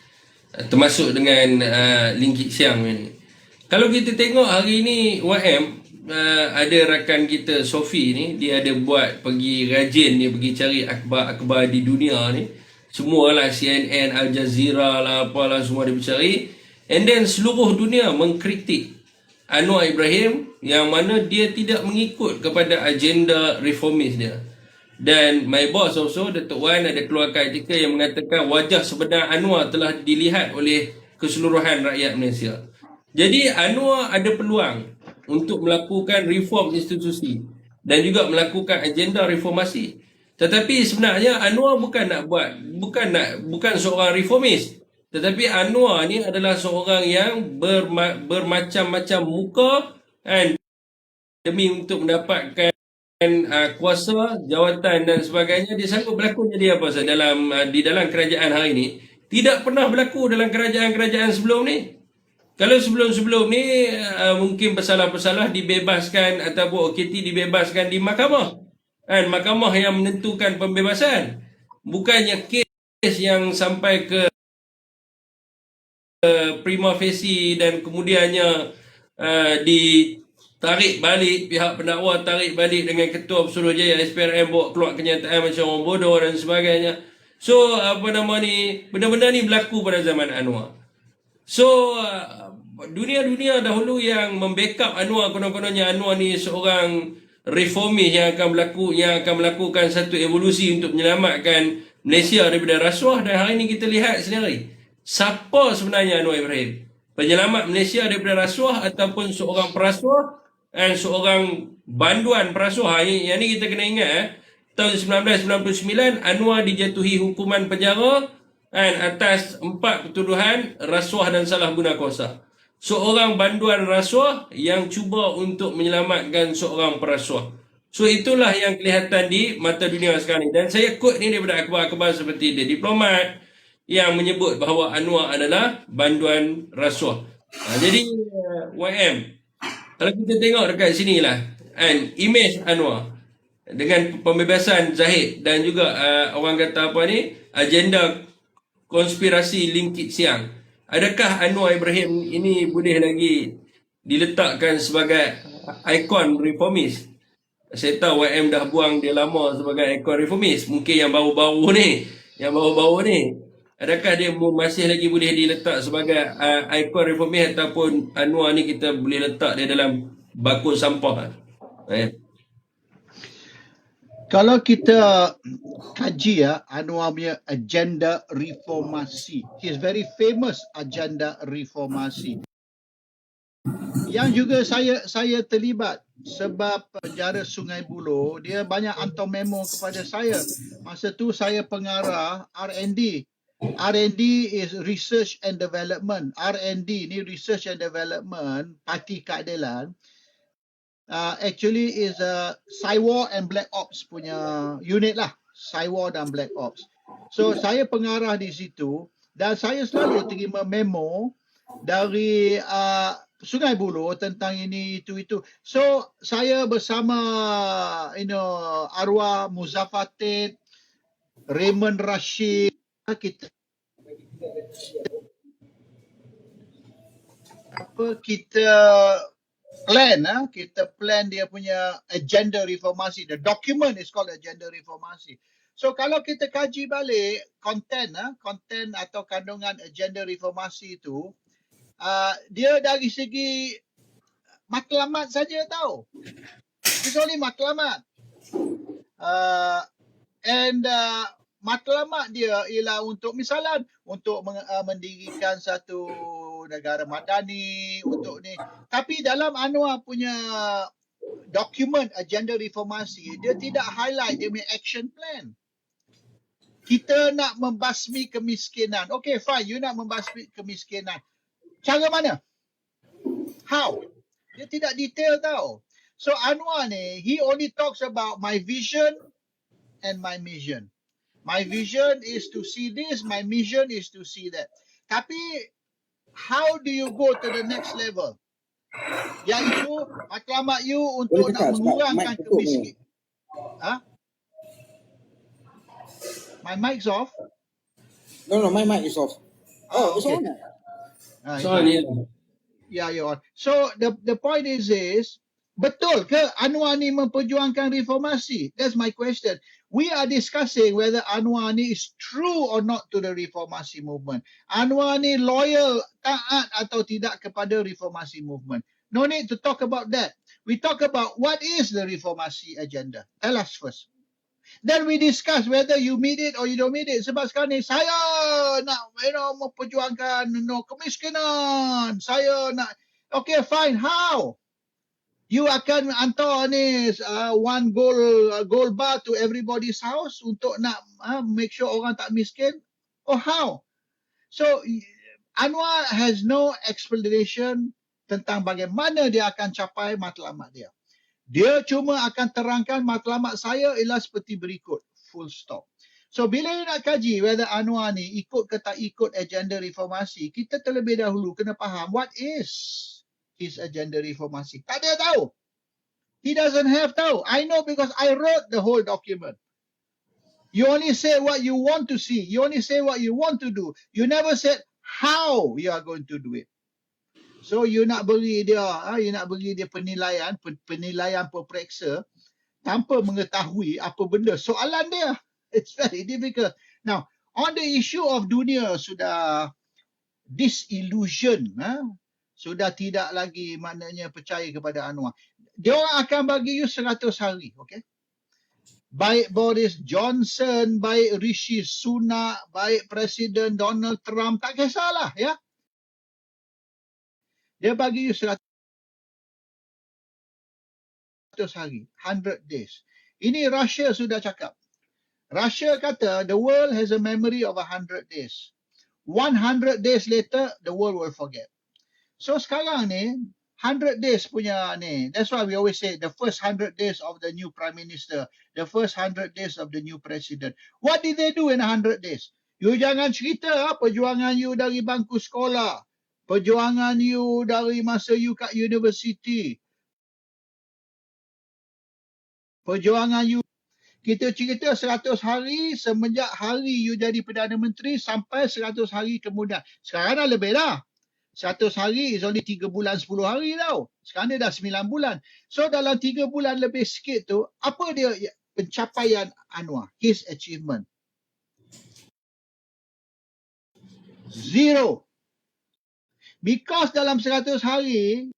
termasuk dengan Lim Kit Siang ni. Kalau kita tengok hari ni YM, ada rakan kita Sofi ni, dia ada buat pergi rajin, dia pergi cari akhbar-akhbar di dunia ni. Semualah CNN, Al Jazeera lah, apalah semua dia bercari. And then seluruh dunia mengkritik Anwar Ibrahim yang mana dia tidak mengikut kepada agenda reformis dia. Dan my boss also, Datuk Wan, ada keluarkan artikel yang mengatakan wajah sebenar Anwar telah dilihat oleh keseluruhan rakyat Malaysia. Jadi Anwar ada peluang untuk melakukan reform institusi dan juga melakukan agenda reformasi. Tetapi sebenarnya Anwar bukan seorang reformis. Tetapi Anwar ni adalah seorang yang bermacam-macam muka kan, demi untuk mendapatkan kuasa, jawatan dan sebagainya. Dia sanggup berlaku jadi apa sahaja di dalam kerajaan hari ini. Tidak pernah berlaku dalam kerajaan-kerajaan sebelum ni. Kalau sebelum-sebelum ni mungkin bersalah-bersalah dibebaskan ataupun OKT dibebaskan di mahkamah. Kan, mahkamah yang menentukan pembebasan. Bukannya kes yang sampai ke prima facie dan kemudiannya ditarik balik, pihak pendakwa tarik balik dengan Ketua Pesuruhjaya SPRM bawa keluar kenyataan macam orang bodoh dan sebagainya. So benda-benda ni berlaku pada zaman Anwar. So dunia-dunia dahulu yang membackup Anwar, konon-kononnya Anwar ni seorang reformis yang akan melakukan satu evolusi untuk menyelamatkan Malaysia daripada rasuah. Dan hari ini kita lihat sendiri siapa sebenarnya Anwar Ibrahim, penyelamat Malaysia daripada rasuah ataupun seorang perasuah seorang banduan perasuah. Yang ni kita kena ingat tahun 1999 Anwar dijatuhi hukuman penjara atas 4 tuduhan rasuah dan salah guna kuasa. Seorang banduan rasuah yang cuba untuk menyelamatkan seorang perasuah. So itulah yang kelihatan di mata dunia sekarang ni. Dan saya quote ni daripada akhbar-akhbar seperti dia, diplomat yang menyebut bahawa Anwar adalah banduan rasuah. Jadi YM, kalau kita tengok dekat sini lah, image Anwar dengan pembebasan Zahid dan juga orang kata apa ni, agenda konspirasi Lim Kit Siang. Adakah Anwar Ibrahim ini boleh lagi diletakkan sebagai ikon reformis? Saya tahu YM dah buang dia lama sebagai ikon reformis. Mungkin yang baru-baru ni, adakah dia masih lagi boleh diletak sebagai ikon reformis, ataupun Anwar ni kita boleh letak dia dalam bakul sampah?
Kalau kita kaji Anwar punya agenda reformasi, his very famous agenda reformasi, yang juga saya terlibat sebab penjara Sungai Buloh, dia banyak hantar memo kepada saya. Masa tu saya pengarah R&D. R&D is Research and Development. R&D ni Research and Development Parti Keadilan. Actually is Cyber and Black Ops punya unit lah. Cyber dan Black Ops. So saya pengarah di situ dan saya selalu terima memo dari Sungai Buloh tentang ini itu. So saya bersama arwah Muzaffar Tait, Raymond Rashid, kita plan dia punya agenda reformasi. The document is called agenda reformasi. So kalau kita kaji balik konten atau kandungan agenda reformasi itu, dia dari segi matlamat saja tahu. It's only matlamat. Matlamat dia ialah untuk misalan untuk mendirikan satu negara madani untuk ni. Tapi dalam Anwar punya dokumen agenda reformasi, dia tidak highlight dia punya action plan. Kita nak membasmi kemiskinan. Okay, fine, you nak membasmi kemiskinan. Cara mana? How? Dia tidak detail tau. So Anwar ni, he only talks about my vision and my mission. My vision is to see this, my mission is to see that. Tapi, how do you go to the next level? Iaitu, matlamat you untuk nak mengurangkan kemiskinan. My mic's off?
No, my mic is off. It's
okay.
on.
Yeah, you're on. So, the point is, betul ke Anwar ni memperjuangkan reformasi? That's my question. We are discussing whether Anwar ni is true or not to the reformasi movement. Anwar ni loyal, taat atau tidak kepada reformasi movement. No need to talk about that. We talk about what is the reformasi agenda. Tell us first. Then we discuss whether you meet it or you don't meet it. Sebab sekarang ni saya nak memperjuangkan kemiskinan. Saya nak, okay fine, how? You akan hantar ni one gold bar to everybody's house untuk nak make sure orang tak miskin? Or how? So Anwar has no explanation tentang bagaimana dia akan capai matlamat dia. Dia cuma akan terangkan matlamat saya ialah seperti berikut. Full stop. So bila you nak kaji whether Anwar ni ikut ke tak ikut agenda reformasi, kita terlebih dahulu kena faham what is his agenda reformasi. Tak ada tahu. He doesn't have tahu. I know because I wrote the whole document. You only say what you want to see. You only say what you want to do. You never said how you are going to do it. So you nak beri dia penilaian perpreksa tanpa mengetahui apa benda soalan dia. It's very difficult. Now, on the issue of dunia sudah disillusion, sudah tidak lagi maknanya percaya kepada Anwar. Dia orang akan bagi you 100 hari, okay? Baik Boris Johnson, baik Rishi Sunak, baik Presiden Donald Trump, tak kisahlah, ya. Dia bagi you 100 hari, 100 days. Ini Russia sudah cakap. Russia kata the world has a memory of 100 days. 100 days later, the world will forget. So sekarang ni, 100 days punya ni. That's why we always say the first 100 days of the new prime minister, the first 100 days of the new president. What did they do in 100 days? You jangan cerita perjuangan you dari bangku sekolah, perjuangan you dari masa you kat university, perjuangan you. Kita cerita 100 hari semenjak hari you jadi Perdana Menteri sampai 100 hari kemudian. Sekarang dah lebih dah. 100 hari is only 3 bulan 10 hari tau. Sekarang dia dah 9 bulan. So dalam 3 bulan lebih sikit tu, apa dia pencapaian Anwar? His achievement. Zero. Because dalam 100 hari,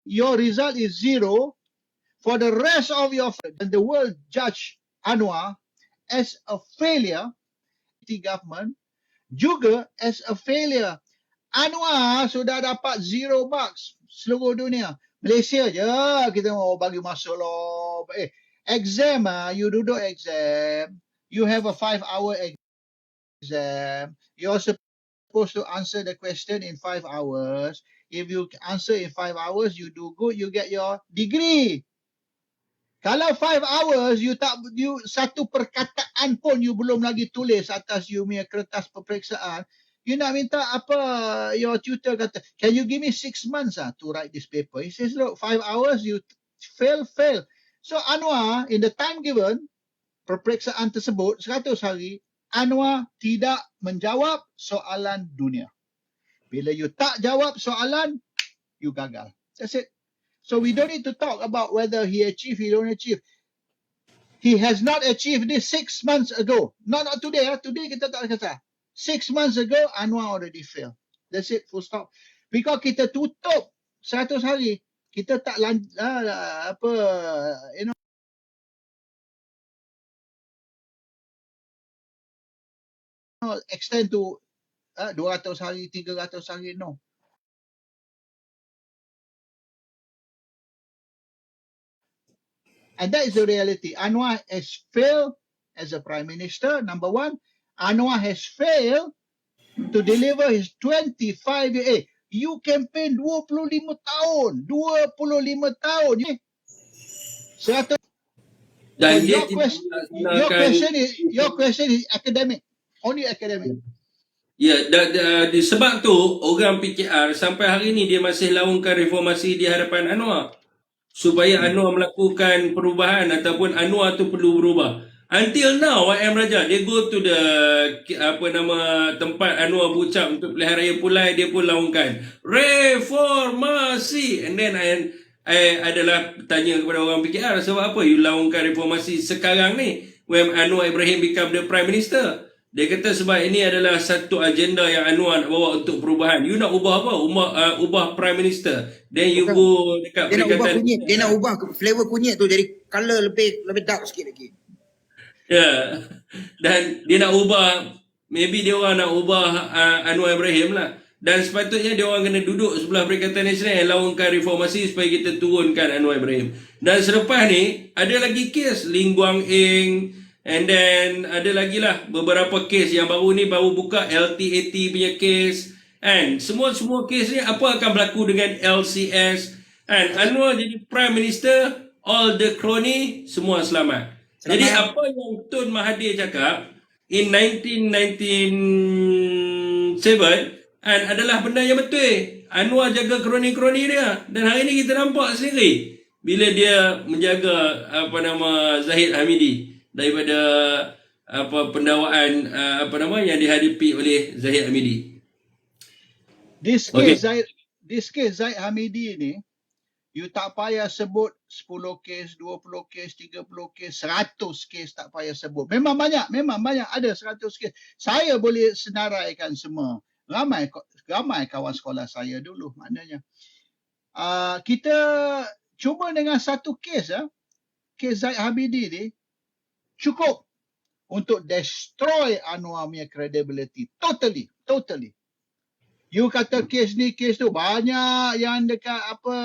your result is zero. For the rest of your and the world judge Anwar as a failure, the government juga as a failure. Anwar sudah dapat 0 marks seluruh dunia. Malaysia je kita mau bagi masuk loh. Exam you duduk exam. You have a 5-hour exam. You're supposed to answer the question in 5 hours. If you answer in 5 hours, you do good, you get your degree. Kalau 5 hours, you satu perkataan pun you belum lagi tulis atas you punya kertas peperiksaan, you nak minta apa, your tutor kata, can you give me 6 months to write this paper? He says, look, 5 hours, you fail. So Anwar, in the time given, peperiksaan tersebut, 100 hari, Anwar tidak menjawab soalan dunia. Bila you tak jawab soalan, you gagal. That's it. So we don't need to talk about whether he achieved, he don't achieve. He has not achieved this 6 months ago. Not today. Today kita tak kata. 6 months ago, Anwar already failed. That's it, full stop. Because kita tutup 100 hari, kita tak extend to 200 hari, 300 hari, no. And that is the reality. Anwar has failed as a prime minister, number one. Anwar has failed to deliver his 25 year. You campaign 25 tahun. 25 tahun. So
Dan dia
your question is academic. Only academic.
Ya, sebab tu orang PKR sampai hari ni dia masih laungkan reformasi di hadapan Anwar. Supaya Anwar melakukan perubahan ataupun Anwar tu perlu berubah. Until now, YM Raja, dia go to the tempat Anwar berucap untuk pilihan raya Pulai, dia pun laungkan reformasi. And then I adalah tanya kepada orang PKR, sebab apa you laungkan reformasi sekarang ni when Anwar Ibrahim become the Prime Minister? Dia kata sebab ini adalah satu agenda yang Anwar nak bawa untuk perubahan. You nak ubah apa? Ubah Prime Minister. Then you go dekat perikatan.
Dia nak ubah flavor kunyit tu jadi color lebih dark sikit lagi.
Ya. Dan dia nak ubah, maybe dia orang nak ubah Anwar Ibrahim lah. Dan sepatutnya dia orang kena duduk sebelah Perikatan Nasional yang laungkan reformasi supaya kita turunkan Anwar Ibrahim. Dan selepas ni, ada lagi kes Lim Guang Eng. And then ada lagi lah beberapa kes yang baru ni baru buka, LTAT punya kes. And semua kes ni apa akan berlaku dengan LCS. And Anwar jadi Prime Minister, all the crony semua selamat. Jadi apa yang Tun Mahathir cakap in 1997 and adalah benda yang betul. Anwar jaga kroni-kroni dia. Dan hari ni kita nampak sendiri bila dia menjaga Zahid Hamidi daripada pendakwaan yang dihadapi oleh Zahid Hamidi.
This case Zahid Hamidi ni, you tak payah sebut 10 kes, 20 kes, 30 kes, 100 kes tak payah sebut. Memang banyak ada 100 kes. Saya boleh senaraikan semua. Ramai kawan sekolah saya dulu maknanya. Kita cuma dengan satu kes kes Zahid Hamidi ni cukup untuk destroy Anwar punya credibility. Totally. You kata kes ni kes tu banyak yang dekat apa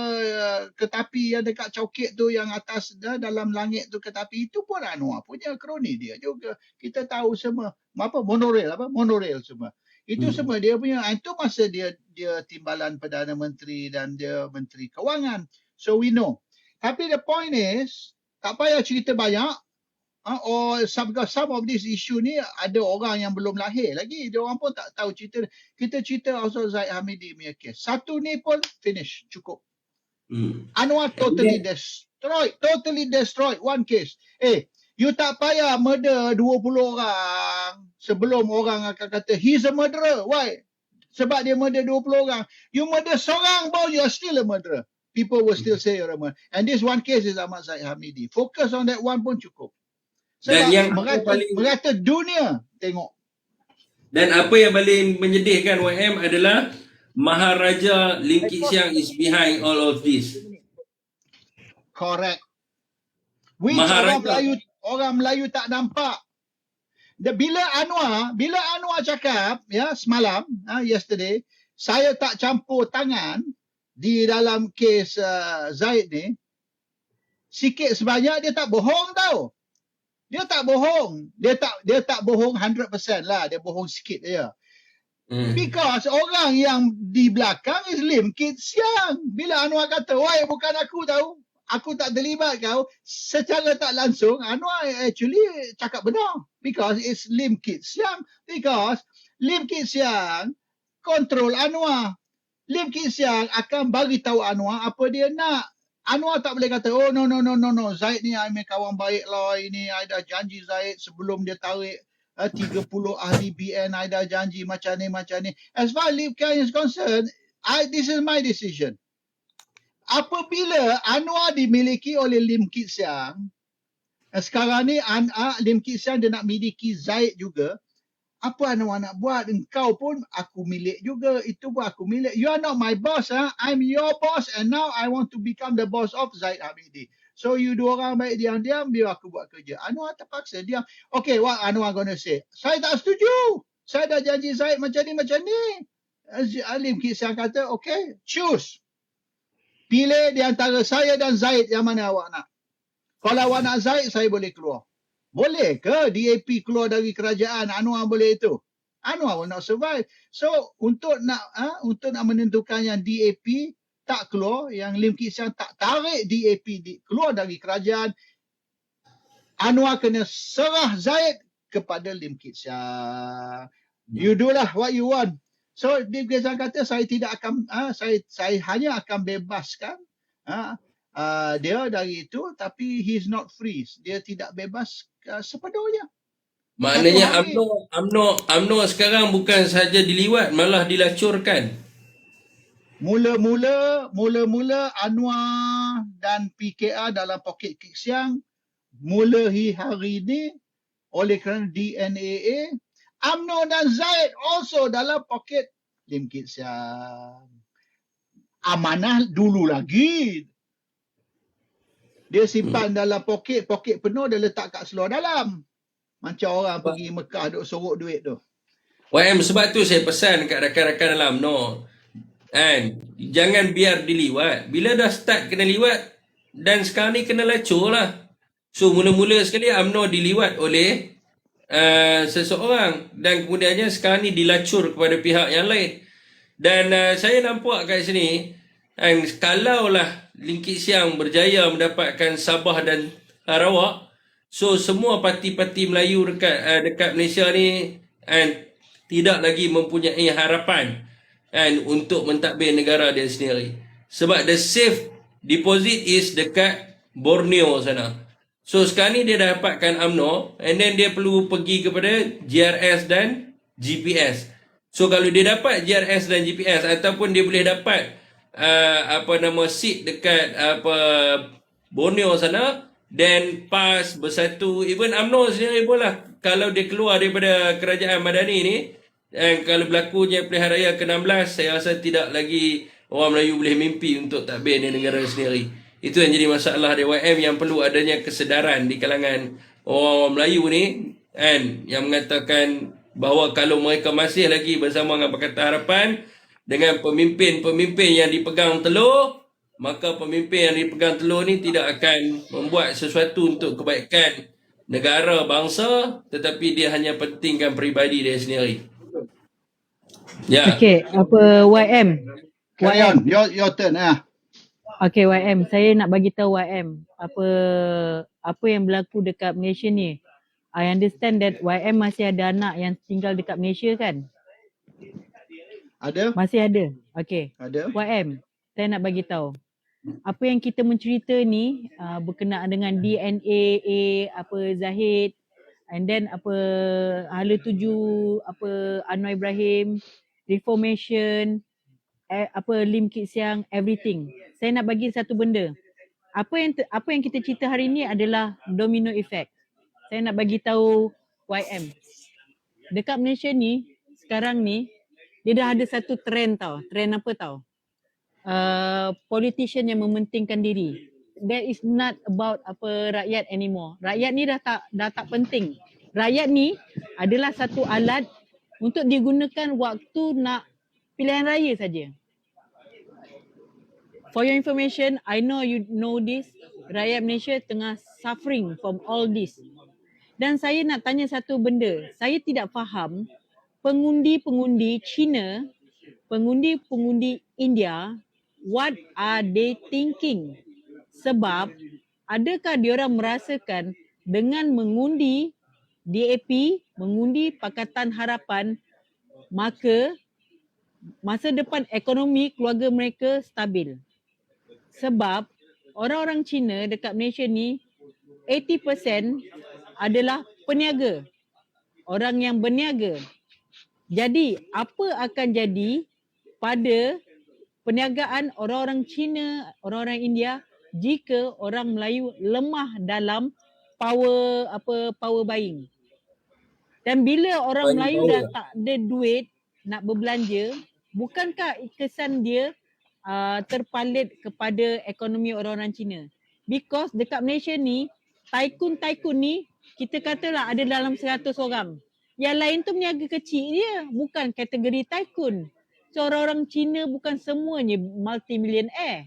ketapi yang dekat Chowkit tu yang atas dalam langit tu ketapi itu pun Anwar punya kroni dia juga. Kita tahu semua apa monorail semua. Itu semua dia punya. Itu masa dia timbalan Perdana Menteri dan dia Menteri Kewangan. So we know. Tapi the point is tak payah cerita banyak. Or some of this issue ni ada orang yang belum lahir lagi. Dia orang pun tak tahu cerita. Kita cerita Ustaz Zaid Hamidi punya kes. Satu ni pun finish. Cukup. Anwar totally destroyed one case. You tak payah murder 20 orang sebelum orang akan kata he's a murderer. Why? Sebab dia murder 20 orang. You murder seorang pun you're still a murderer. People will still say you're a murderer. And this one case is Ahmad Zaid Hamidi. Focus on that one pun cukup.
Dan
Sebab
yang
merata dunia tengok.
Dan apa yang paling menyedihkan YM adalah Maharaja Lim Kit Siang is behind all of this.
Correct. Which
Maharaja.
orang Melayu tak nampak. Bila Anwar cakap semalam, yesterday, saya tak campur tangan di dalam kes Zaid ni, sikit sebanyak dia tak bohong tau. Dia tak bohong. Dia tak bohong 100% lah. Dia bohong sikit je. Because orang yang di belakang is Lim Kit Siang. Bila Anwar kata, why bukan aku tahu. Aku tak terlibat kau. Secara tak langsung, Anwar actually cakap benar. Because it's Lim Kit Siang. Because Lim Kit Siang control Anwar. Lim Kit Siang akan bagi tahu Anwar apa dia nak. Anwar tak boleh kata, oh no. Zaid ni I kawan baik lah. Ini I dah janji Zaid sebelum dia tarik 30 ahli BN. I dah janji macam ni. As far as Lim Kit Siang is concerned, this is my decision. Apabila Anwar dimiliki oleh Lim Kit Siang, sekarang ni Lim Kit Siang dia nak miliki Zaid juga. Apa Anwar nak buat? Engkau pun aku milik juga. Itu pun aku milik. You are not my boss. I'm your boss and now I want to become the boss of Zaid Hamidi. So you dua orang baik diam-diam, biar aku buat kerja. Anwar terpaksa diam. Okay, what Anwar gonna say? Saya tak setuju. Saya dah janji Zaid macam ni. Lim Kit Siang kata, okay, choose. Pilih di antara saya dan Zaid yang mana awak nak. Kalau awak nak Zaid, saya boleh keluar. Boleh ke DAP keluar dari kerajaan? Anwar boleh itu. Anwar will not survive. So untuk nak menentukan yang DAP tak keluar, yang Lim Kit Siang tak tarik DAP keluar dari kerajaan, Anwar kena serah Zaid kepada Lim Kit Siang. You do lah what you want. So Lim Kit Siang kata saya tidak akan saya hanya akan bebaskan dia dari itu, tapi he's not free. Dia tidak bebas sepenuhnya.
Maknanya UMNO sekarang bukan saja diliwat, malah dilacurkan.
Mula-mula Anwar dan PKR dalam poket Kit Siang, hari ini oleh kerana DNAA, UMNO dan Zaid also dalam poket Lim Kit Siang. Amanah dulu lagi. Dia simpan dalam poket penuh, dia letak kat seluar dalam. Macam orang pergi Mekah duk sorok duit tu.
YM, sebab tu saya pesan kat rakan-rakan dalam UMNO. Jangan biar diliwat. Bila dah start kena liwat, dan sekarang ni kena lacur lah. So mula-mula sekali UMNO diliwat oleh seseorang. Dan kemudiannya sekarang ni dilacur kepada pihak yang lain. Dan saya nampak kat sini, kalaulah Lim Kit Siang berjaya mendapatkan Sabah dan Sarawak, so semua parti-parti Melayu dekat Malaysia ni tidak lagi mempunyai harapan untuk mentadbir negara dia sendiri. Sebab the safe deposit is dekat Borneo sana. So sekarang ni dia dah dapatkan UMNO, and then dia perlu pergi kepada GRS dan GPS. So kalau dia dapat GRS dan GPS, ataupun dia boleh dapat seat dekat Borneo sana, then PAS bersatu, even UMNO sendiri pun lah, kalau dia keluar daripada kerajaan Madani ni, kalau berlakunya pilihan raya ke-16, saya rasa tidak lagi orang Melayu boleh mimpi untuk takbir di negara sendiri. Itu yang jadi masalah DYM, yang perlu adanya kesedaran di kalangan orang Melayu ni, yang mengatakan bahawa kalau mereka masih lagi bersama dengan Pakatan Harapan, dengan pemimpin-pemimpin yang dipegang telur, maka pemimpin yang dipegang telur ni tidak akan membuat sesuatu untuk kebaikan negara, bangsa, tetapi dia hanya pentingkan peribadi dia sendiri. Ya.
Okay, apa YM?
Carry on. Your turn.
Okay, YM. Saya nak bagi tahu YM apa yang berlaku dekat Malaysia ni. I understand that YM masih ada anak yang tinggal dekat Malaysia kan?
Ada?
Masih ada. Okay.
Ada.
YM, saya nak bagi tahu. Apa yang kita mencerita ni berkenaan dengan DNA Zahid, and then Hala Tuju, Anwar Ibrahim, Reformation, Lim Kit Siang, everything. Saya nak bagi satu benda. Apa yang kita cerita hari ni adalah domino effect. Saya nak bagi tahu YM. Dekat Malaysia ni sekarang ni dia dah ada satu trend tau. Trend apa tau? Politician yang mementingkan diri. That is not about rakyat anymore. Rakyat ni dah tak penting. Rakyat ni adalah satu alat untuk digunakan waktu nak pilihan raya saja. For your information, I know you know this. Rakyat Malaysia tengah suffering from all this. Dan saya nak tanya satu benda. Saya tidak faham pengundi-pengundi China, pengundi-pengundi India, what are they thinking? Sebab adakah diorang merasakan dengan mengundi DAP, mengundi Pakatan Harapan, maka masa depan ekonomi keluarga mereka stabil? Sebab orang-orang Cina dekat Malaysia ni 80% adalah peniaga. Orang yang berniaga. Jadi apa akan jadi pada perniagaan orang-orang Cina, orang-orang India jika orang Melayu lemah dalam power buying? Dan bila orang Melayu dah tak ada duit nak berbelanja, bukankah kesan dia terpalit kepada ekonomi orang-orang Cina? Because dekat Malaysia ni, tycoon ni kita katalah ada dalam 100 orang. Yang lain tu peniaga kecil dia, bukan kategori tycoon. So orang-orang Cina bukan semuanya multi-millionaire.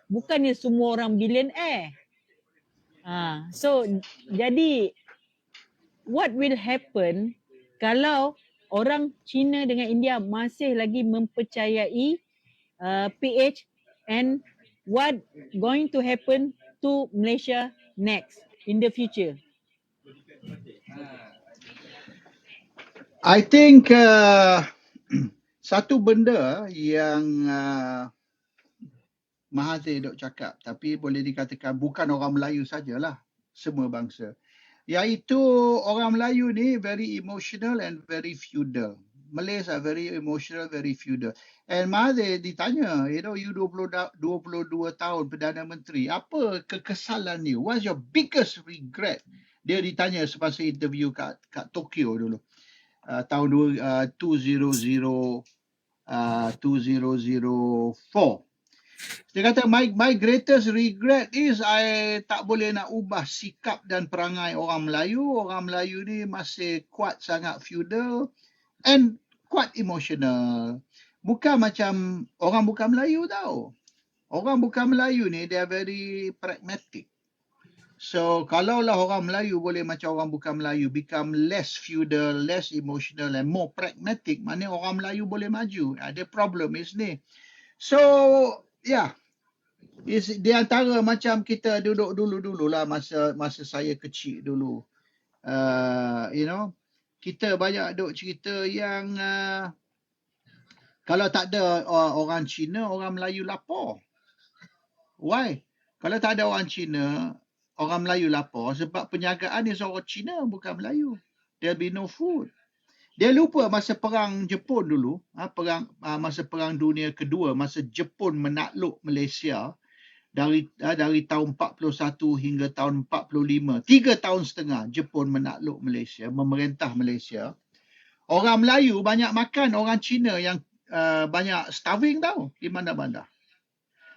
Bukannya semua orang billionaire. So jadi what will happen kalau orang Cina dengan India masih lagi mempercayai PH, and what going to happen to Malaysia next in the future?
I think satu benda yang Mahathir dok cakap, tapi boleh dikatakan bukan orang Melayu sajalah, semua bangsa. Iaitu orang Melayu ni very emotional and very feudal. Malays are very emotional, very feudal. And Mahathir ditanya, you 22 tahun Perdana Menteri, apa kekesalan ni? What's your biggest regret? Dia ditanya semasa interview kat Tokyo dulu. Tahun 2004. Dia kata my greatest regret is I tak boleh nak ubah sikap dan perangai orang Melayu. Orang Melayu ni masih kuat sangat feudal and kuat emotional. Bukan macam orang bukan Melayu tau. Orang bukan Melayu ni they are very pragmatic. So kalaulah orang Melayu boleh macam orang bukan Melayu, become less feudal, less emotional and more pragmatic, mana orang Melayu boleh maju. The problem is ni. So yeah, di antara macam kita duduk dulu lah masa saya kecil dulu. Kita banyak duk cerita yang kalau tak ada orang Cina, orang Melayu lapar. Why? Kalau tak ada orang Cina, orang Melayu lapar sebab penjagaan dia seorang Cina, bukan Melayu. There'll be no food. Dia lupa masa perang Jepun dulu, masa perang dunia kedua, masa Jepun menakluk Malaysia dari tahun 41 hingga tahun 45. 3 tahun setengah Jepun menakluk Malaysia, memerintah Malaysia. Orang Melayu banyak makan orang Cina yang banyak starving tau di mana-mana.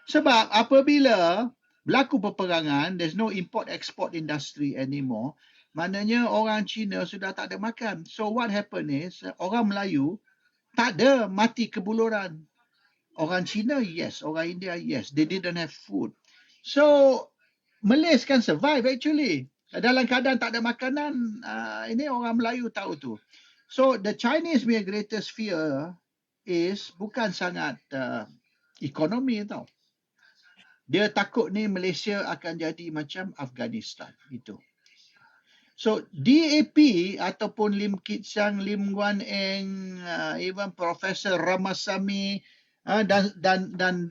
Sebab apabila berlaku peperangan, there's no import-export industry anymore. Maknanya orang Cina sudah tak ada makan. So what happened is, orang Melayu tak ada mati kebuluran. Orang Cina, yes. Orang India, yes. They didn't have food. So, Malays can survive actually. Dalam keadaan tak ada makanan, ini orang Melayu tahu tu. So, the Chinese punya greatest fear is bukan sangat ekonomi tau. Dia takut ni Malaysia akan jadi macam Afghanistan. Itu. So DAP ataupun Lim Kit Siang, Lim Guan Eng, even Profesor Ramasamy dan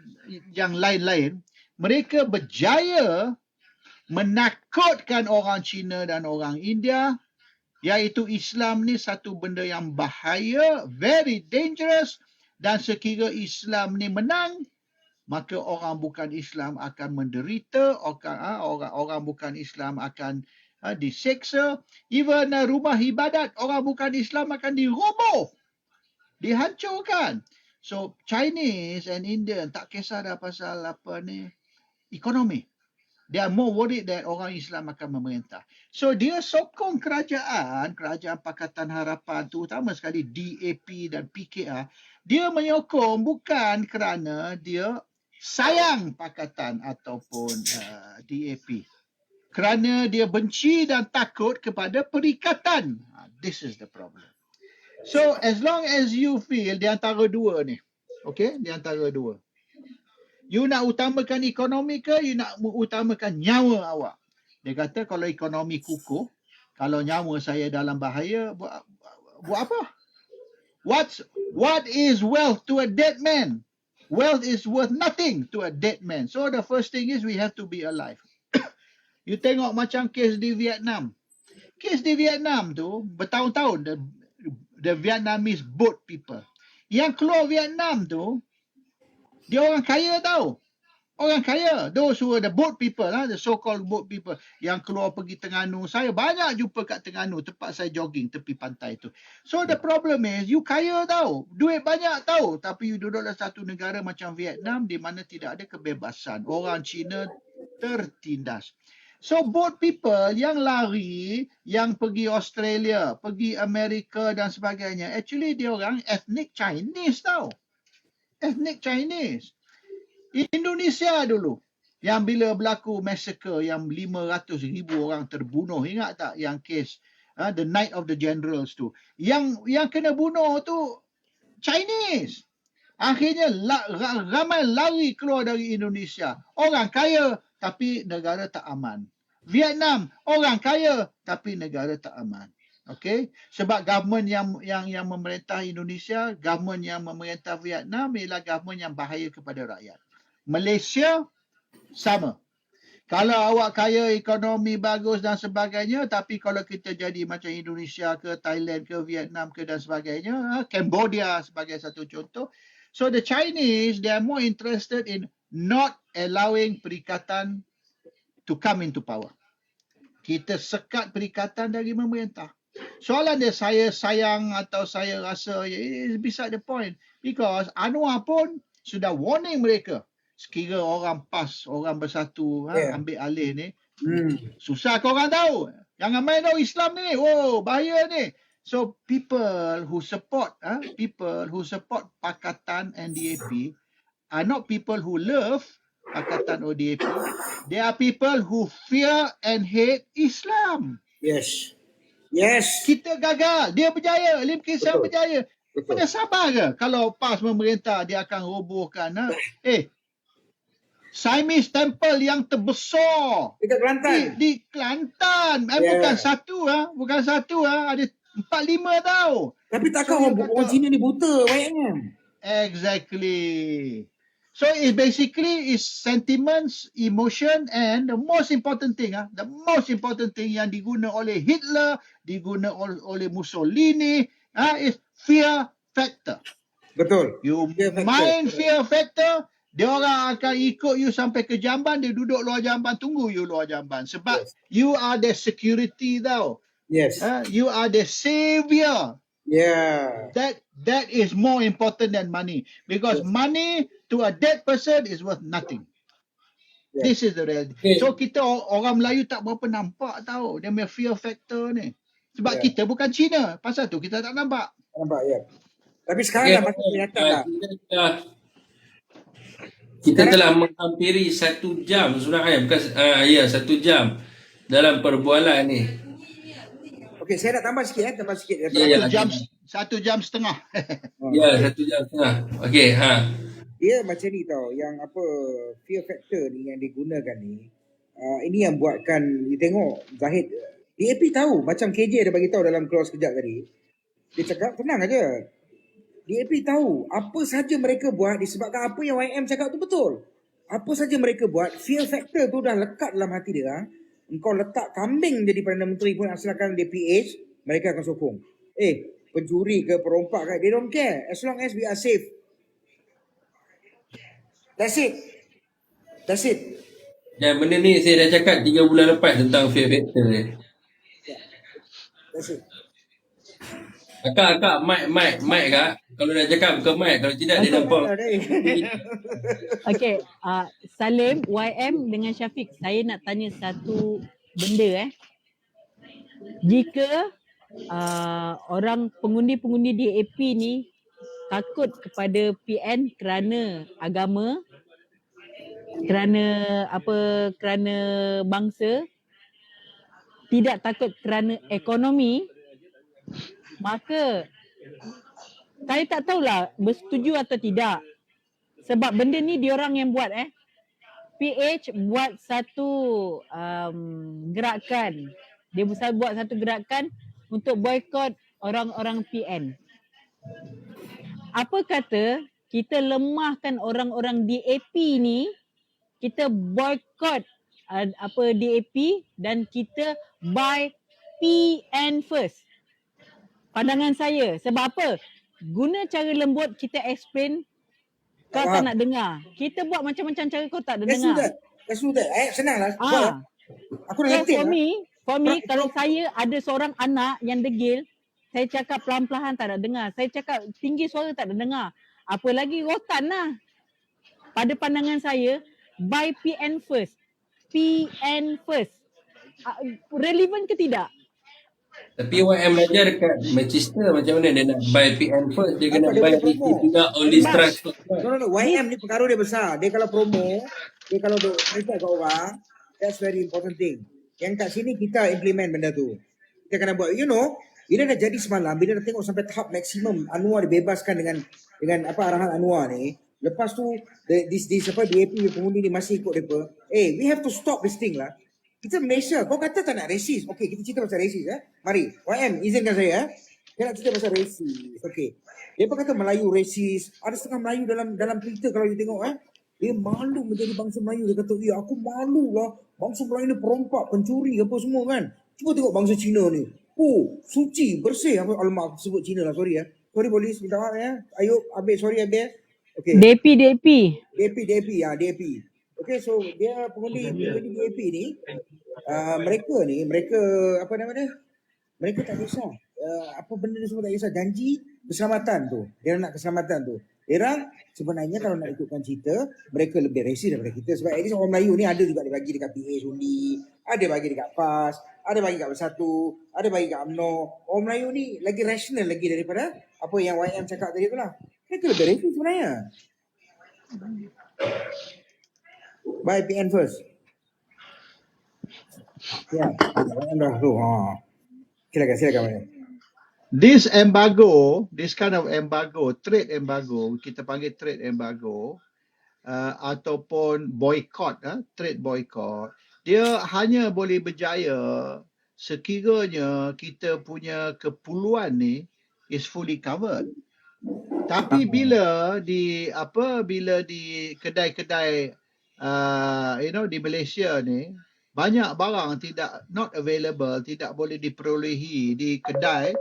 yang lain-lain, mereka berjaya menakutkan orang Cina dan orang India, iaitu Islam ni satu benda yang bahaya, very dangerous, dan sekira Islam ni menang, maka orang bukan Islam akan menderita, orang bukan Islam akan diseksa, even rumah ibadat orang bukan Islam akan diroboh, dihancurkan. So Chinese and Indian tak kisah dah pasal apa ni ekonomi. They are more worried that orang Islam akan memerintah. So dia sokong kerajaan Pakatan Harapan, terutama sekali DAP dan PKR, dia menyokong bukan kerana dia sayang Pakatan ataupun DAP. Kerana dia benci dan takut kepada perikatan. This is the problem. So as long as you feel di antara dua ni, okay, di antara dua, you nak utamakan ekonomi ke, you nak utamakan nyawa awak? Dia kata kalau ekonomi kukuh, kalau nyawa saya dalam bahaya, buat apa? What is wealth to a dead man? Wealth is worth nothing to a dead man. So the first thing is we have to be alive. You tengok macam kes di Vietnam. Kes di Vietnam tu bertahun-tahun, the Vietnamese boat people. Yang keluar Vietnam tu, dia orang kaya tau. Orang kaya. Those who are the boat people, the so-called boat people. Yang keluar pergi Terengganu. Saya banyak jumpa kat Terengganu, tempat saya jogging, tepi pantai tu. So the problem is, you kaya tau. Duit banyak tau. Tapi you duduk dalam satu negara macam Vietnam, di mana tidak ada kebebasan. Orang Cina tertindas. So boat people yang lari, yang pergi Australia, pergi Amerika dan sebagainya, actually dia orang ethnic Chinese tau. Ethnic Chinese. Indonesia dulu, yang bila berlaku massacre yang 500,000 orang terbunuh, ingat tak yang kes The Night of the Generals tu, yang kena bunuh tu Chinese. Akhirnya ramai lari keluar dari Indonesia. Orang kaya tapi negara tak aman. Vietnam, orang kaya tapi negara tak aman. Okay, sebab government yang memerintah Indonesia, government yang memerintah Vietnam ialah government yang bahaya kepada rakyat. Malaysia sama. Kalau awak kaya, ekonomi bagus dan sebagainya, tapi kalau kita jadi macam Indonesia ke Thailand ke Vietnam ke dan sebagainya, Cambodia sebagai satu contoh. So the Chinese, they are more interested in not allowing perikatan to come into power. Kita sekat perikatan dari pemerintah. Soalan dia saya sayang atau saya rasa is beside the point. Because Anwar pun sudah warning mereka. Sekira orang PAS, orang bersatu ambil alih ni, susah korang tahu. Jangan main tau Islam ni. Oh, bahaya ni. So people who support Pakatan and DAP are not people who love Pakatan or DAP. They are people who fear and hate Islam.
Yes.
Kita gagal. Dia berjaya. Lim Kit Siang berjaya. Pada sabar ke? Kalau PAS memerintah, dia akan robohkan. Siamese Temple yang terbesar
Dekat Kelantan.
di Kelantan. Bukan satu. Ada 4-5 tau.
Tapi takkan orang Cina ni buta banyaknya.
Exactly. So it basically is sentiments, emotion, and the most important thing yang diguna oleh Hitler, diguna oleh Mussolini, is fear factor.
Betul.
You main fear factor, dia orang akan ikut you sampai ke jamban, dia duduk luar jamban, tunggu you luar jamban. Sebab you are the security tau.
Yes.
You are the savior.
Yeah.
That is more important than money. Because money to a dead person is worth nothing. Yeah. This is the reality. Yeah. So kita orang Melayu tak berapa nampak tau. Dia punya fear factor ni. Sebab kita bukan Cina. Pasal tu kita tak nampak.
Nampak, ya. Tapi sekarang dah macam kelihatan lah.
Kita
Sekarang
telah menghampiri 1 jam sebenarnya, bukan 1 jam dalam perbualan ni.
okey, saya nak tambah sikit tambah sikit
Ya,
daripada
ya.
aku.
1 jam setengah.
Ya,
Okey.
1 jam setengah. Okey,
Dia macam ni tau, yang apa fear factor ni yang digunakan ni, ini yang buatkan you tengok Zahid, DAP tahu, macam KJ ada bagi tahu dalam keluar sekejap tadi. Dia cakap tenang aja. DAP tahu apa saja mereka buat disebabkan apa yang YM cakap tu betul. Apa saja mereka buat, fear factor tu dah lekat dalam hati dia. Engkau letak kambing jadi Perdana Menteri pun asalkan dia PH, mereka akan sokong. Pencuri ke perompak ke, they don't care as long as we are safe. That's it. That's it.
Dan benda ni saya dah cakap 3 bulan lepas tentang fear factor ni.
That's it.
Akak, mic kak. Kalau dah cakap buka mic, kalau tidak dia nampak.
Okey, Salim, YM dengan Syafiq, saya nak tanya satu benda Jika orang pengundi-pengundi DAP ni takut kepada PN kerana agama, kerana bangsa, tidak takut kerana ekonomi, maka saya tak tahulah bersetuju atau tidak. Sebab benda ni diorang yang buat PH buat satu gerakan. Dia buat satu gerakan untuk boykot orang-orang PN. Apa kata kita lemahkan orang-orang DAP ni, kita boykot DAP dan kita buy PN first. Pandangan saya. Sebab apa? Guna cara lembut kita explain, kau tak nak dengar. Kita buat macam-macam cara kau tak nak dengar.
Let's do that. Senanglah. Aku dah
So
letih
for me, kalau saya ada seorang anak yang degil, saya cakap pelan-pelan tak nak dengar. Saya cakap tinggi suara tak nak dengar. Apa lagi rotan lah. Pada pandangan saya, buy PN first. PN first. Relevan ke tidak?
Tapi YM belajar dekat Manchester macam mana dia nak buy PN first, dia kena buy DC juga all this trust.
No. YM ni pengaruh dia besar. Dia kalau promo, dia kalau duk cerita kat orang, that's very important thing. Yang kat sini kita implement benda tu. Kita kena buat, bila dah jadi semalam, bila dah tengok sampai tahap maksimum Anwar dibebaskan dengan arahan Anwar ni, lepas tu DAP pengundi ni masih ikut depa. We have to stop this thing lah. Kita Malaysia, kau kata tak nak resis. Okey, kita cerita pasal resis Mari, YM izinkan saya Saya nak cerita pasal resis. Okey. Dia kata Melayu resis. Ada setengah Melayu dalam Twitter kalau you tengok dia malu menjadi bangsa Melayu. Dia kata, aku malu lah. Bangsa Melayu ni perompak, pencuri apa semua kan. Cuba tengok bangsa Cina ni. Suci, bersih. Alamak, aku sebut Cina lah, sorry Sorry polis, minta maaf Ayub, Abid, sorry Abid. Okay.
DAP.
DAP. Okay, so dia pengundi DAP ni, mereka apa nama dia? Mereka tak kisah. Apa benda ni semua tak kisah. Janji keselamatan tu. Dia nak keselamatan tu. Dia sebenarnya kalau nak ikutkan cerita, mereka lebih resis daripada kita. Sebab at least orang Melayu ni ada juga dia bagi dekat PH undi, ada bagi dekat PAS, ada bagi kat Bersatu, ada bagi kat UMNO. Orang Melayu ni lagi rational lagi daripada apa yang YM cakap tadi tu lah. Mereka lebih resis sebenarnya. Buy PN first. Ya, YM dah tu. Silakan.
This kind of embargo, trade embargo, kita panggil trade embargo, ataupun boycott, trade boycott, dia hanya boleh berjaya sekiranya kita punya keperluan ni is fully covered. Tapi bila di kedai-kedai di Malaysia ni banyak barang not available, tidak boleh diperolehi di kedai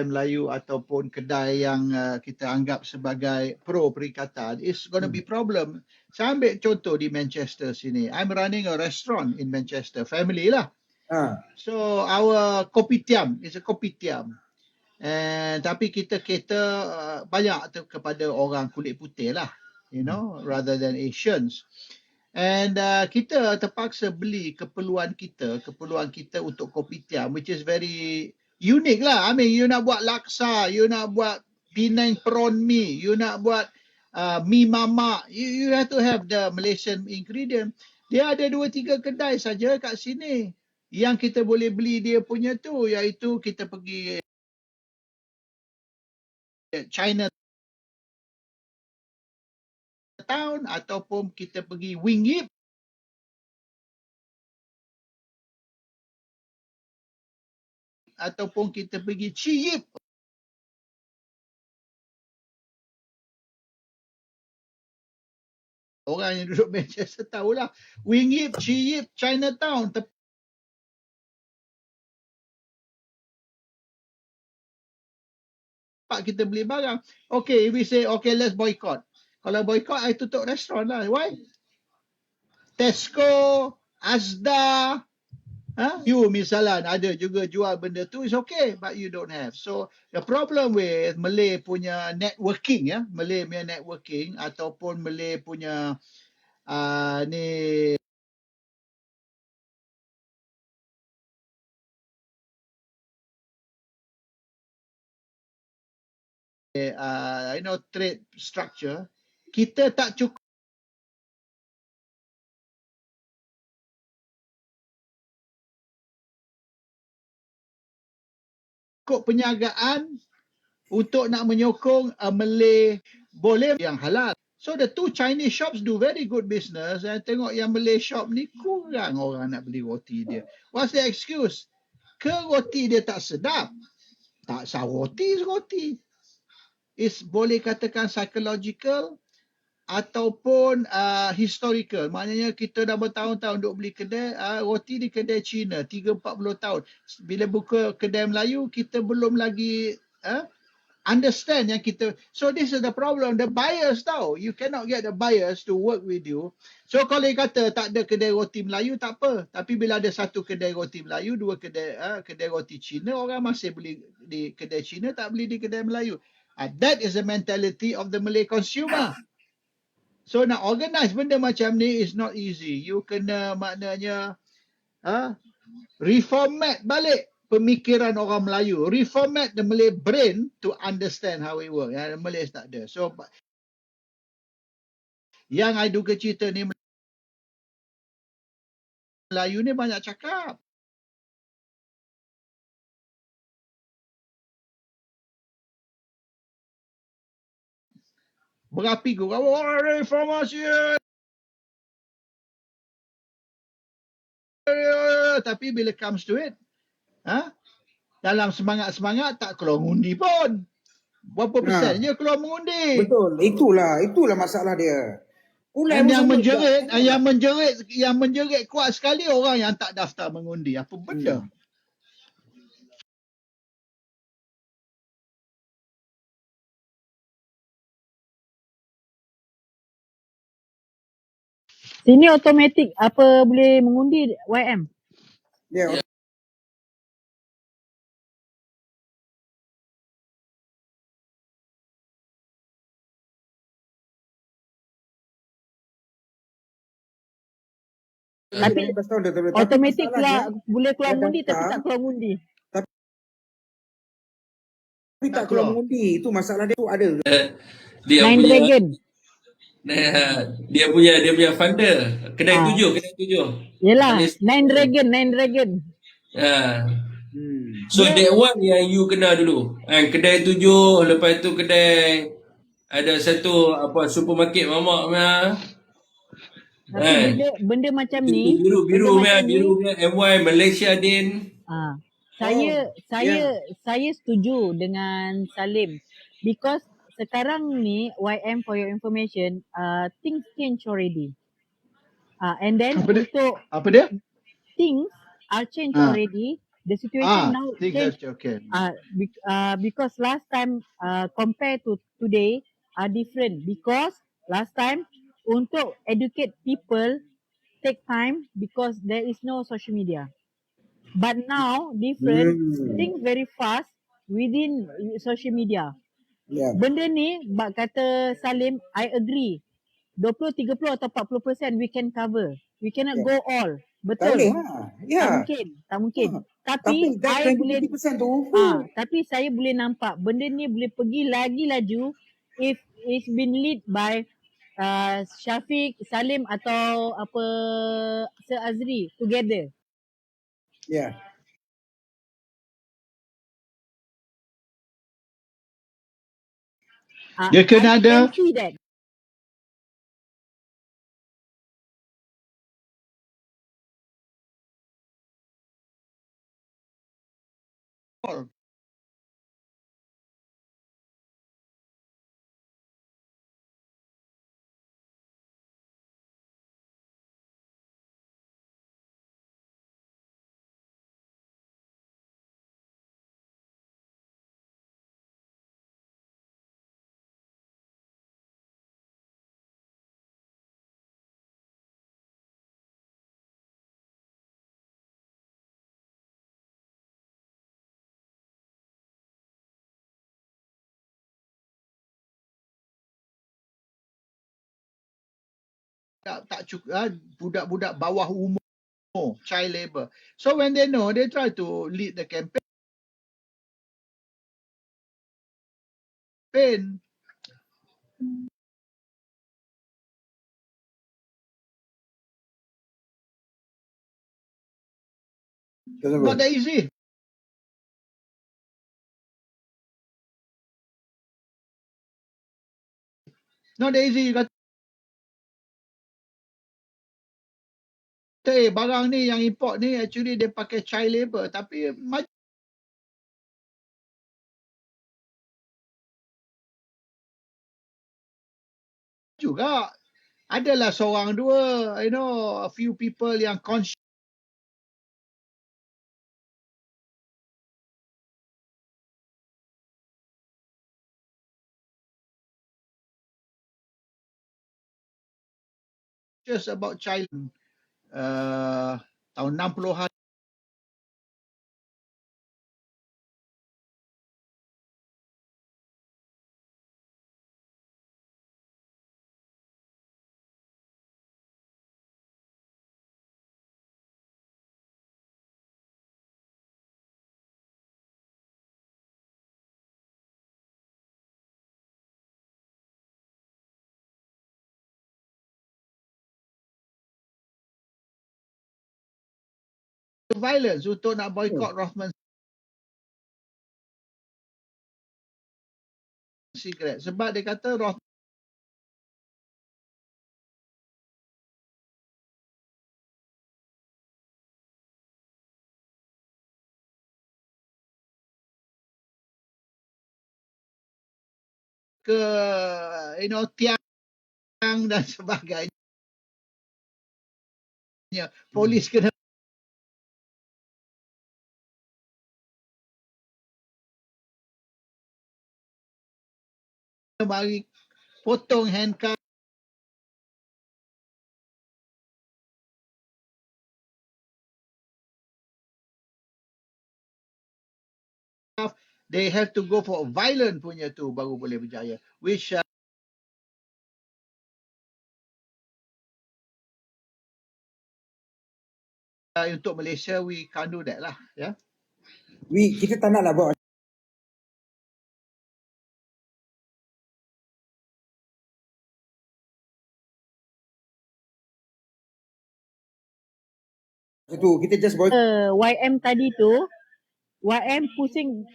Melayu ataupun kedai yang kita anggap sebagai pro perikatan, it's going to be problem. Saya ambil contoh di Manchester sini. I'm running a restaurant in Manchester, family lah. So our kopitiam is a kopitiam. Tapi kita cater banyak kepada orang kulit putih lah, rather than Asians. And kita terpaksa beli keperluan kita untuk kopitiam, which is very unique lah. I mean, you nak buat laksa, you nak buat Penang prawn mee, you nak buat mi mamak. You have to have the Malaysian ingredient. Dia ada 2-3 kedai saja kat sini yang kita boleh beli dia punya tu, iaitu kita pergi China Town ataupun kita pergi Wing Yip ataupun kita pergi Chi Yip. Orang yang duduk Manchester tahulah. Wing Yip, Chi Yip, Chinatown. Tempat kita beli barang. Okay, if we say, okay, let's boycott. Kalau boycott, I tutup restoran lah. Why? Tesco, Asda, you misalnya ada juga jual benda tu, is okay, but you don't have. So the problem with Malay punya networking, Malay punya networking ataupun Malay punya ni trade structure, kita tak cukup penjagaan untuk nak menyokong Malay boleh yang halal. So the two Chinese shops do very good business. Saya tengok yang Malay shop ni kurang orang nak beli roti dia. What's the excuse? Ke roti dia tak sedap? Tak sah roti. Is boleh katakan psychological ataupun historical. Maknanya kita dah bertahun-tahun duk beli kedai roti di kedai Cina 30-40 tahun. Bila buka kedai Melayu kita belum lagi understand yang kita. So this is the problem, the buyers tahu. You cannot get the buyers to work with you. So kalau dia kata tak ada kedai roti Melayu tak apa, tapi bila ada satu kedai roti Melayu, dua kedai roti Cina, orang masih beli di kedai Cina, tak beli di kedai Melayu. That is the mentality of the Malay consumer. So nak organize benda macam ni is not easy. You kena maknanya reformat balik pemikiran orang Melayu. Reformat the Malay brain to understand how it works. The Malays tak ada. So yang I duga cerita ni Melayu ni banyak cakap. Berapi gurau, reformasi. Tapi bila comes to it, dalam semangat-semangat tak keluar mengundi pun. Berapa persen je keluar mengundi.
Betul. Itulah masalah dia.
Dan yang menjerit kuat sekali orang yang tak daftar mengundi. Apa benda?
Sini automatik apa boleh mengundi YM?
Ya.
Tapi automatik boleh keluar mengundi tapi tak keluar mengundi.
Tapi tak keluar mengundi. Itu masalah dia tu ada.
Nine Dragon.
Dia punya founder kedai tujuh.
Yelah, Nine Dragon.
So that one yang you kenal dulu. Kedai tujuh, lepas tu kedai ada satu supermarket mamak punya.
Tapi benda macam ni
biru MY Malaysia Din.
Saya setuju dengan Salim because sekarang ni YM, for your information, things change already. And then
Apa dia?
Things are changed already. The situation now change.
Okay.
Because last time compared to today are different. Because last time untuk educate people take time because there is no social media. But now different, things very fast within social media.
Yeah.
Benda ni kata Salim, I agree. 20, 30 atau 40% we can cover. We cannot go all. Betul. Tak mungkin. Tapi saya boleh tapi saya boleh nampak benda ni boleh pergi lagi laju if it's been lead by Syafiq, Salim atau apa Sir Azri together.
Yeah.
Dia kena
I
ada
can see that.
tak cukup, budak-budak bawah umur, child labor. So when they know, they try to lead the campaign. Not that easy. Not that easy. You kata, barang ni yang import ni actually dia pakai child labor. Tapi macam juga adalah seorang dua, a few people yang conscious about child. Tahun 60-an violence untuk nak boycott Rothman cigarette. Sebab dia kata Rothman ke tiang dan sebagainya. Polis kena bagi potong handcuff. They have to go for violent punya tu baru boleh berjaya. Which untuk Malaysia we can't do that lah, ya.
Kita tak nak lah buat tu. Kita just buat
YM tadi tu, YM pusing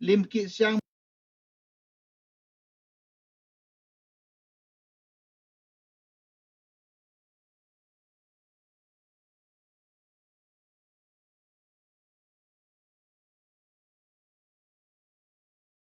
Lim Kit Siang